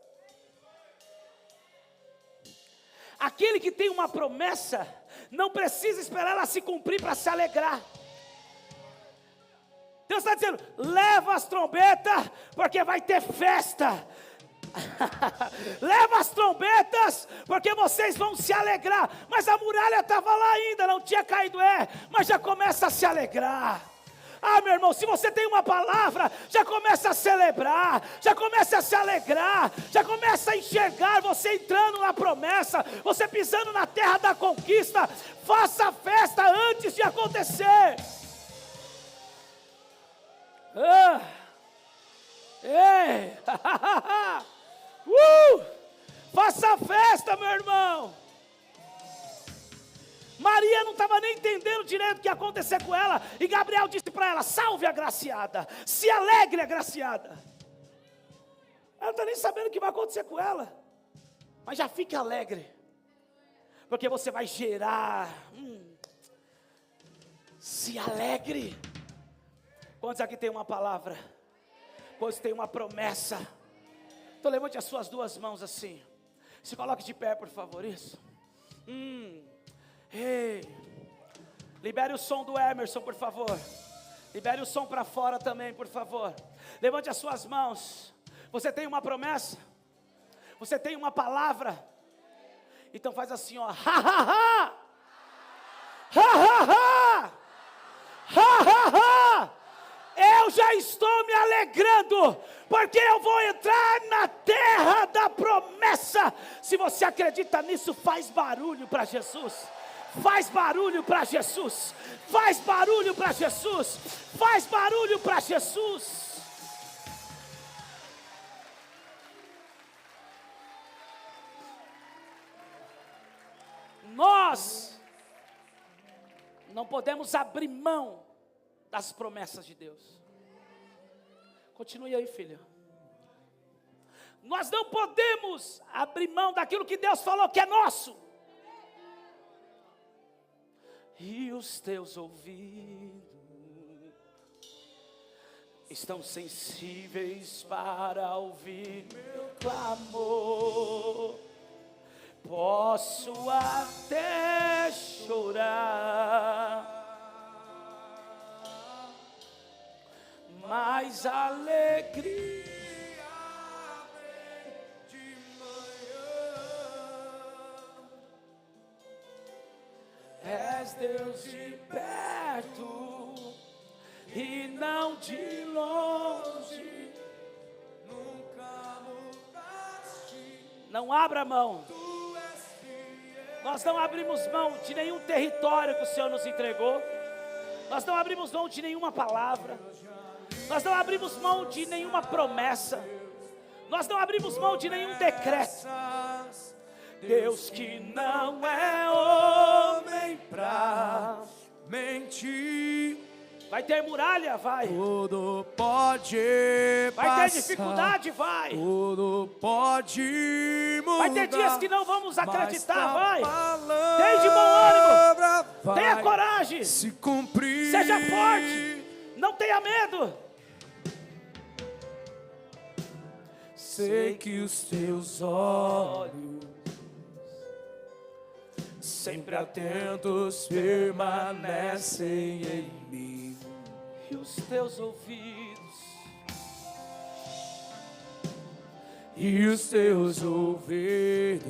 Aquele que tem uma promessa, não precisa esperar ela se cumprir para se alegrar. Deus está dizendo, leva as trombetas, porque vai ter festa. Leva as trombetas, porque vocês vão se alegrar. Mas a muralha estava lá ainda, não tinha caído, mas já começa a se alegrar. Ah, meu irmão, se você tem uma palavra, já começa a celebrar, já começa a se alegrar, já começa a enxergar você entrando na promessa, você pisando na terra da conquista. Faça a festa antes de acontecer. Ei! Faça a festa, meu irmão. Maria não estava nem entendendo direito o que ia acontecer com ela, e Gabriel disse para ela, salve agraciada, se alegre agraciada. Ela não está nem sabendo o que vai acontecer com ela, mas já fique alegre, porque você vai gerar. Se alegre. Quantos aqui tem uma palavra? Quantos tem uma promessa? Então levante as suas duas mãos assim. Se coloque de pé, por favor. Isso. Ei. Libere o som do Emerson, por favor. Libere o som para fora também, por favor. Levante as suas mãos. Você tem uma promessa? Você tem uma palavra? Então faz assim, ó. Ha, ha, ha. Ha, ha, ha. Ha, ha, ha. Eu já estou me alegrando, porque eu vou entrar na terra da promessa. Se você acredita nisso, faz barulho para Jesus. Faz barulho para Jesus. Faz barulho para Jesus. Faz barulho para Jesus. Nós não podemos abrir mão das promessas de Deus. Continue aí, filha. Nós não podemos abrir mão daquilo que Deus falou que é nosso. E os teus ouvidos estão sensíveis para ouvir meu clamor. Posso até chorar, mas alegria vem de manhã. És Deus de perto e não de longe. Nunca mudaste. Não abra mão. Nós não abrimos mão de nenhum território que o Senhor nos entregou. Nós não abrimos mão de nenhuma palavra. Nós não abrimos mão de nenhuma promessa. Nós não abrimos mão de nenhum decreto. Deus que não é homem pra mentir. Vai ter muralha, vai. Tudo pode Vai passar. ter dificuldade, vai. Tudo pode mudar. Vai ter dias que não vamos acreditar, vai. Palavra Tem de bom ânimo. vai Tenha coragem. se cumprir. Seja forte. Não tenha medo. Sei que os teus olhos, sempre atentos, permanecem em mim. E os teus ouvidos, e os teus ouvidos,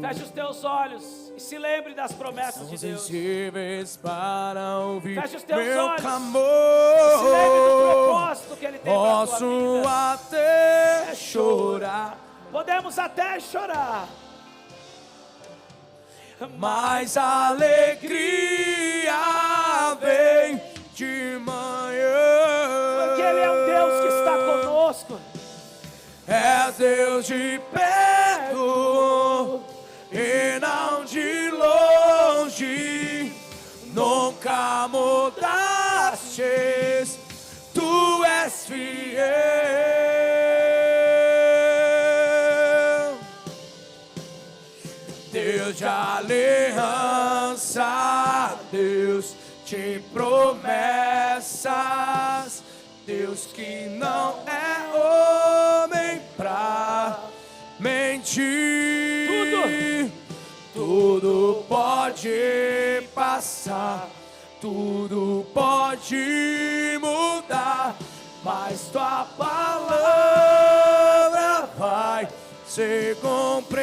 feche os teus olhos e se lembre das promessas de Deus. sensíveis para ouvir Feche os teus meu olhos. clamor. Se lembre do propósito que Ele tem para a tua Posso vida. até chorar, Podemos até chorar, mas a alegria vem de manhã. porque Ele é um Deus que está conosco. És Deus de perto e não de longe. Nunca mudastes, tu és fiel. Deus de aliança, Deus de promessas, Deus que não é homem pra mentir. Tudo pode passar, tudo pode mudar, mas tua palavra vai se cumprir.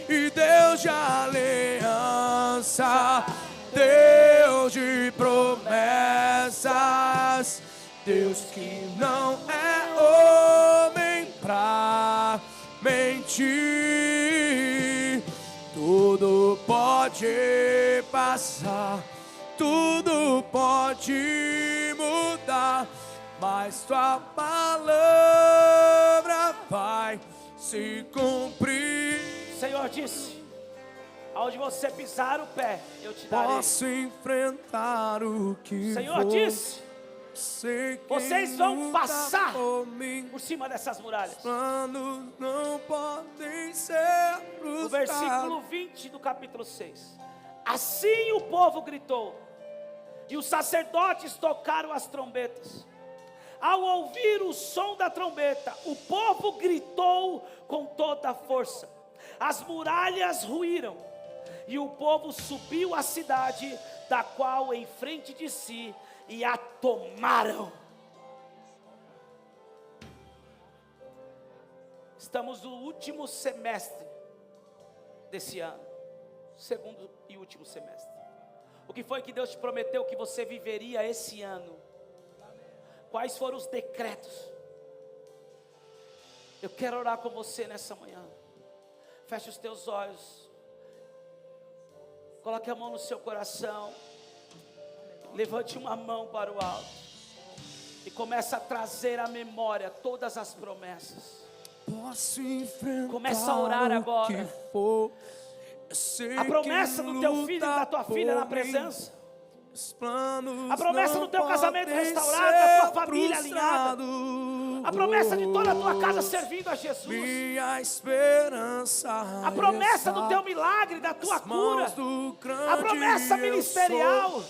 E Deus de aliança, Deus de promessas, Deus que não é homem pra mentir. Tudo pode passar, tudo pode mudar, mas tua palavra vai se cumprir. O Senhor disse: aonde você pisar o pé, eu te darei. Posso enfrentar o que O Senhor for. disse: Sei que vocês vão luta passar por mim. por cima dessas muralhas. Planos não podem ser frustrados. No versículo 20 do capítulo 6. Assim o povo gritou, e os sacerdotes tocaram as trombetas. Ao ouvir o som da trombeta, o povo gritou com toda a força. As muralhas ruíram, e o povo subiu à cidade, da qual em frente de si, e a tomaram. Estamos no último semestre desse ano, segundo e último semestre. O que foi que Deus te prometeu que você viveria esse ano? Quais foram os decretos? Eu quero orar com você nessa manhã. Feche os teus olhos, coloque a mão no seu coração, levante uma mão para o alto e comece a trazer à memória todas as promessas. Posso enfrentar. Começa a orar agora. O que for. Eu sei A promessa que do teu filho e da tua luta filha na por mim. presença. Os planos A promessa não do teu casamento podem restaurado, ser da tua família alinhada. frustrados. A promessa de toda a tua casa servindo a Jesus. minha esperança. A promessa do teu milagre, da tua cura. A promessa ministerial.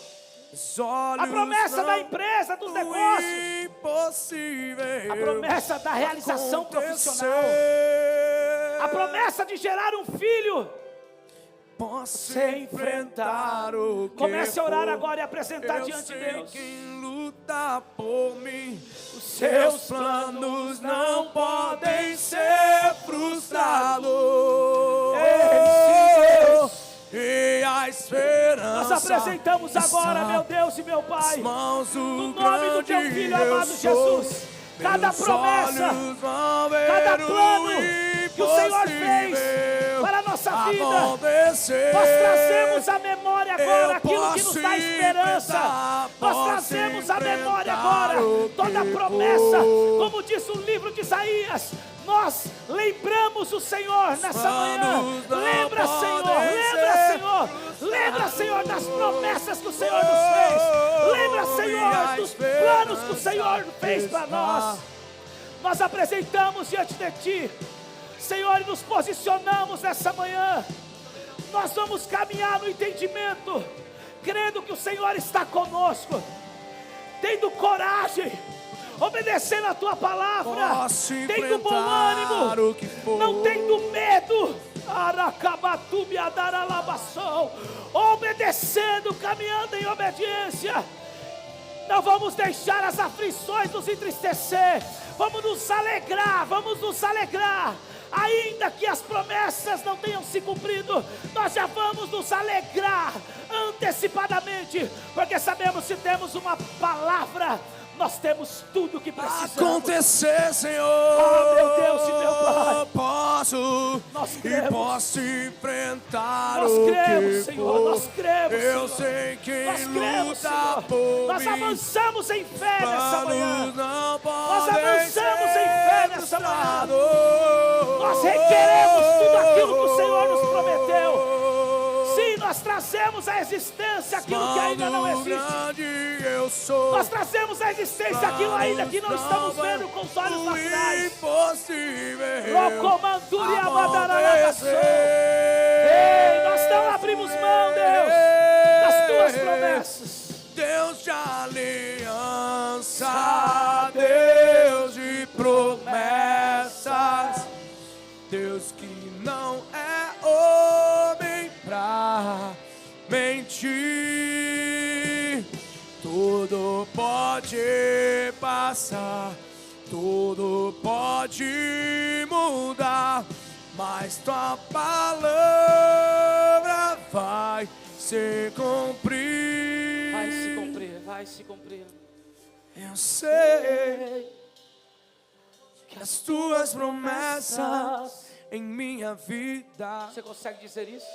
A promessa da empresa, dos negócios. Impossível. A promessa da realização profissional. A promessa de gerar um filho. Posso Sem enfrentar o que Comece a orar for. agora e apresentar Eu diante de sei Deus. quem luta por mim. Os Seus planos não podem ser frustrados. E a esperança. Nós apresentamos agora, meu Deus e meu Pai, mãos do no nome do teu Filho amado Jesus, cada promessa, cada plano que o Senhor fez para a nossa vida. Nós trazemos à memória agora aquilo que nos dá esperança. Nós trazemos à memória agora toda a promessa, como diz o livro de Isaías. Nós lembramos o Senhor nessa manhã. Lembra, Senhor, lembra, Senhor. Lembra, Senhor, das promessas que o Senhor nos fez. Lembra, Senhor, dos planos que o Senhor fez para nós. Nós apresentamos diante de Ti, Senhor, e nos posicionamos nessa manhã. Nós vamos caminhar no entendimento, crendo que o Senhor está conosco, tendo coragem, obedecendo a Tua palavra, tendo bom ânimo, não tendo medo, obedecendo, caminhando em obediência. Não vamos deixar as aflições nos entristecer, vamos nos alegrar, ainda que as promessas não tenham se cumprido, nós já vamos nos alegrar antecipadamente, porque sabemos que temos uma palavra. Nós temos tudo o que precisamos. Acontecer, Senhor. Ah, meu Deus e meu Pai. Nós cremos. E posso enfrentar nós o cremos, que Senhor. for. Nós cremos, Eu Senhor. sei quem nós cremos, luta Senhor. por Nós mim. avançamos em fé nessa manhã. Nós avançamos em fé nessa manhã. Nós requeremos tudo aquilo que o Senhor nos prometeu. Sim, nós trazemos à existência aquilo que ainda não existe. Nós trazemos à existência aquilo ainda que não estamos vendo com os olhos naturais. Ei, nós não abrimos mão, Deus, das Tuas promessas. Deus de aliança, Deus de promessas, Deus que não é homem pra mentir. Tudo pode passar, tudo pode mudar, mas Tua palavra vai se cumprir. Vai se cumprir, vai se cumprir. Eu sei que as Tuas promessas em minha vida Você consegue dizer isso?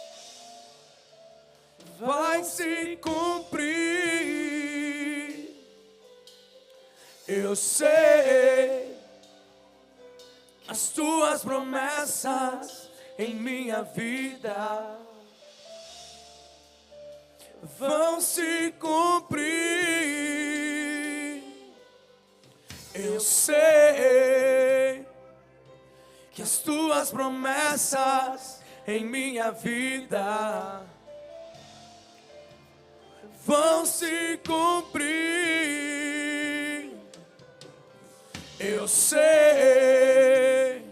vai se cumprir. Eu sei que as Tuas promessas em minha vida vão se cumprir. Eu sei que as Tuas promessas em minha vida vão se cumprir. Eu sei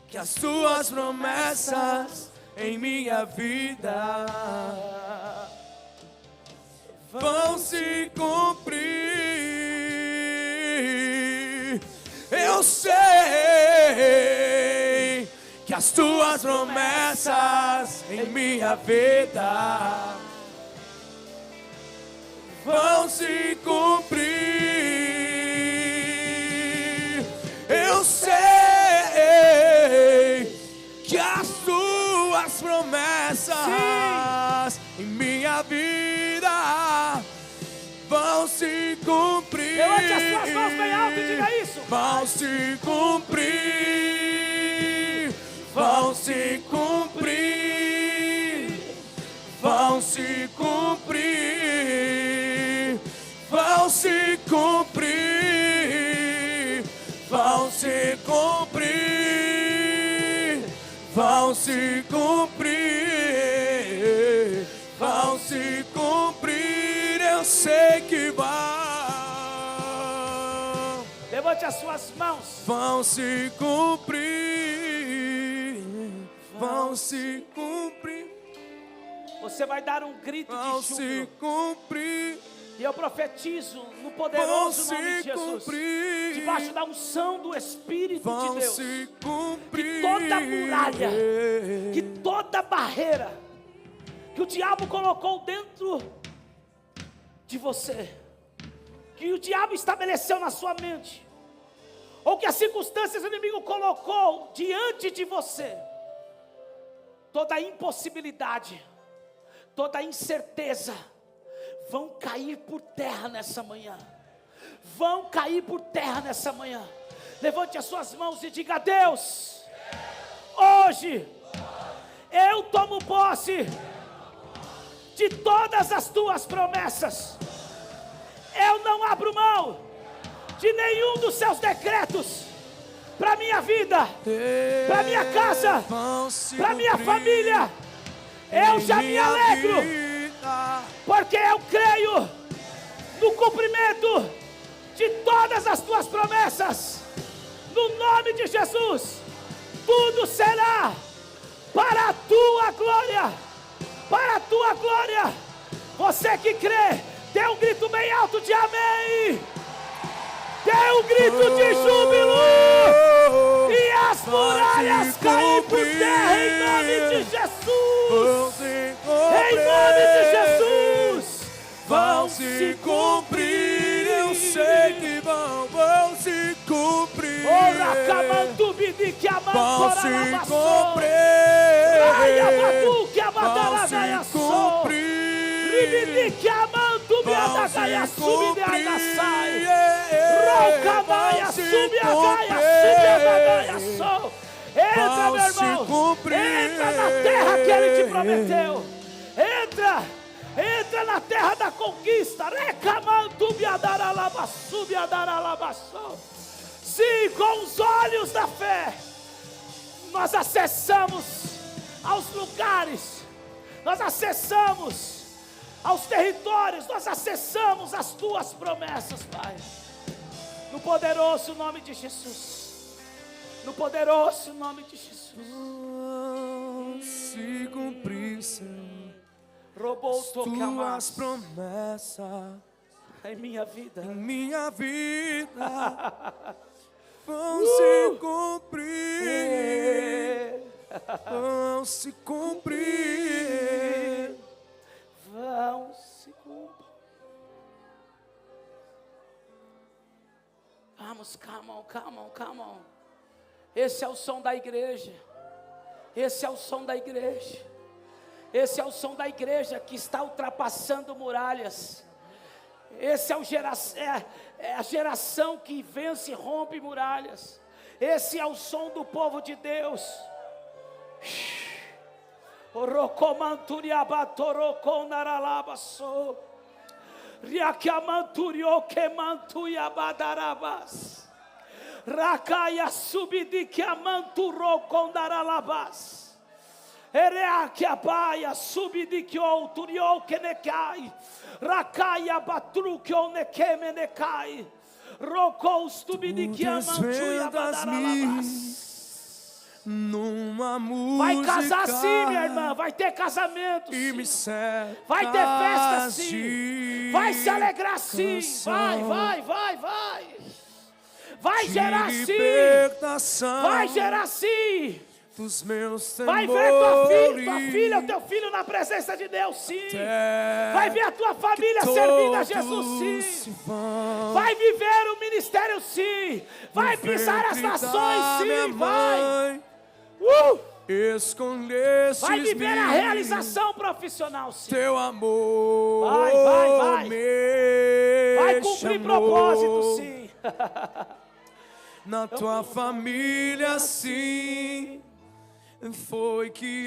que as Tuas promessas em minha vida vão se cumprir. Eu sei que as Tuas promessas em minha vida vão se cumprir. Eu sei que as Tuas promessas em minha vida vão se cumprir. Levante as suas mãos bem alto e diga isso. Vão se cumprir. Vão se cumprir. Vão se cumprir. Vão se cumprir. vão se cumprir, vão se cumprir, eu sei que vão. Levante as suas mãos. Vão se cumprir, vão se cumprir, Você vai dar um grito vão de se júbilo. cumprir, E eu profetizo no vão poderoso nome de se Jesus, cumprir, debaixo da unção do Espírito de vão Deus, se cumprir. que toda muralha, que toda barreira que o diabo colocou dentro de você, que o diabo estabeleceu na sua mente, ou que as circunstâncias do inimigo colocou diante de você, toda impossibilidade, toda incerteza, vão cair por terra nessa manhã. Vão cair por terra nessa manhã. Levante as suas mãos e diga: Deus, hoje eu tomo posse de todas as tuas promessas. Eu não abro mão de nenhum dos seus decretos para minha vida, para minha casa, para minha família. Eu já me alegro, porque eu creio no cumprimento de todas as tuas promessas. No nome de Jesus, tudo será para a tua glória, para a tua glória. Você que crê, dê um grito bem alto de amém. Dê um grito de júbilo. E as muralhas caem por terra em nome de Jesus. Em nome de Jesus. Vão se cumprir, eu sei que vão se cumprir. Ora, camantu bidi que Vão amantora se lavassou. cumprir. Ai, abatu que Vão abadara se gaia sou. cumprir. Ribidi que amantu biada gaia subi de agaçai. Rouca gaia subi a gaia subi a gaia sou. Entra, meu irmão. Entra na terra que ele te prometeu. Entra na terra da conquista. Recamantu biadara labassu biadara labassou. Sim, com os olhos da fé, nós acessamos aos lugares, nós acessamos aos territórios, nós acessamos as tuas promessas, Pai. No poderoso nome de Jesus. No poderoso nome de Jesus. Se cumprir, Senhor, Roubou tuas promessas em minha vida. em minha vida vão se cumprir, vão se cumprir. Vão se cumprir. Vamos, come on. Esse é o som da igreja. Esse é o som da igreja. Esse é o som da igreja que está ultrapassando muralhas. Esse é a geração que vence e rompe muralhas. Esse é o som do povo de Deus. Rakaya subidikiamanturro kondaralabas. Ereakia baia subidikio turio kenekai. Rakaya batrukio nekemenekai. Rokos tubidikiamantuia badaralabas. Numa música Vai casar sim, minha irmã. Vai ter casamento sim. Vai ter festa sim. Vai se alegrar sim. Vai. Vai gerar sim. Vai gerar sim. Dos meus vai ver tua filha, o teu filho na presença de Deus sim. Vai ver a tua família servindo a Jesus sim. Vai viver o ministério sim. Vai pisar as nações sim. Vai. Vai viver a realização profissional sim. Teu amor vai cumprir propósito sim. Na tua família sim. Foi que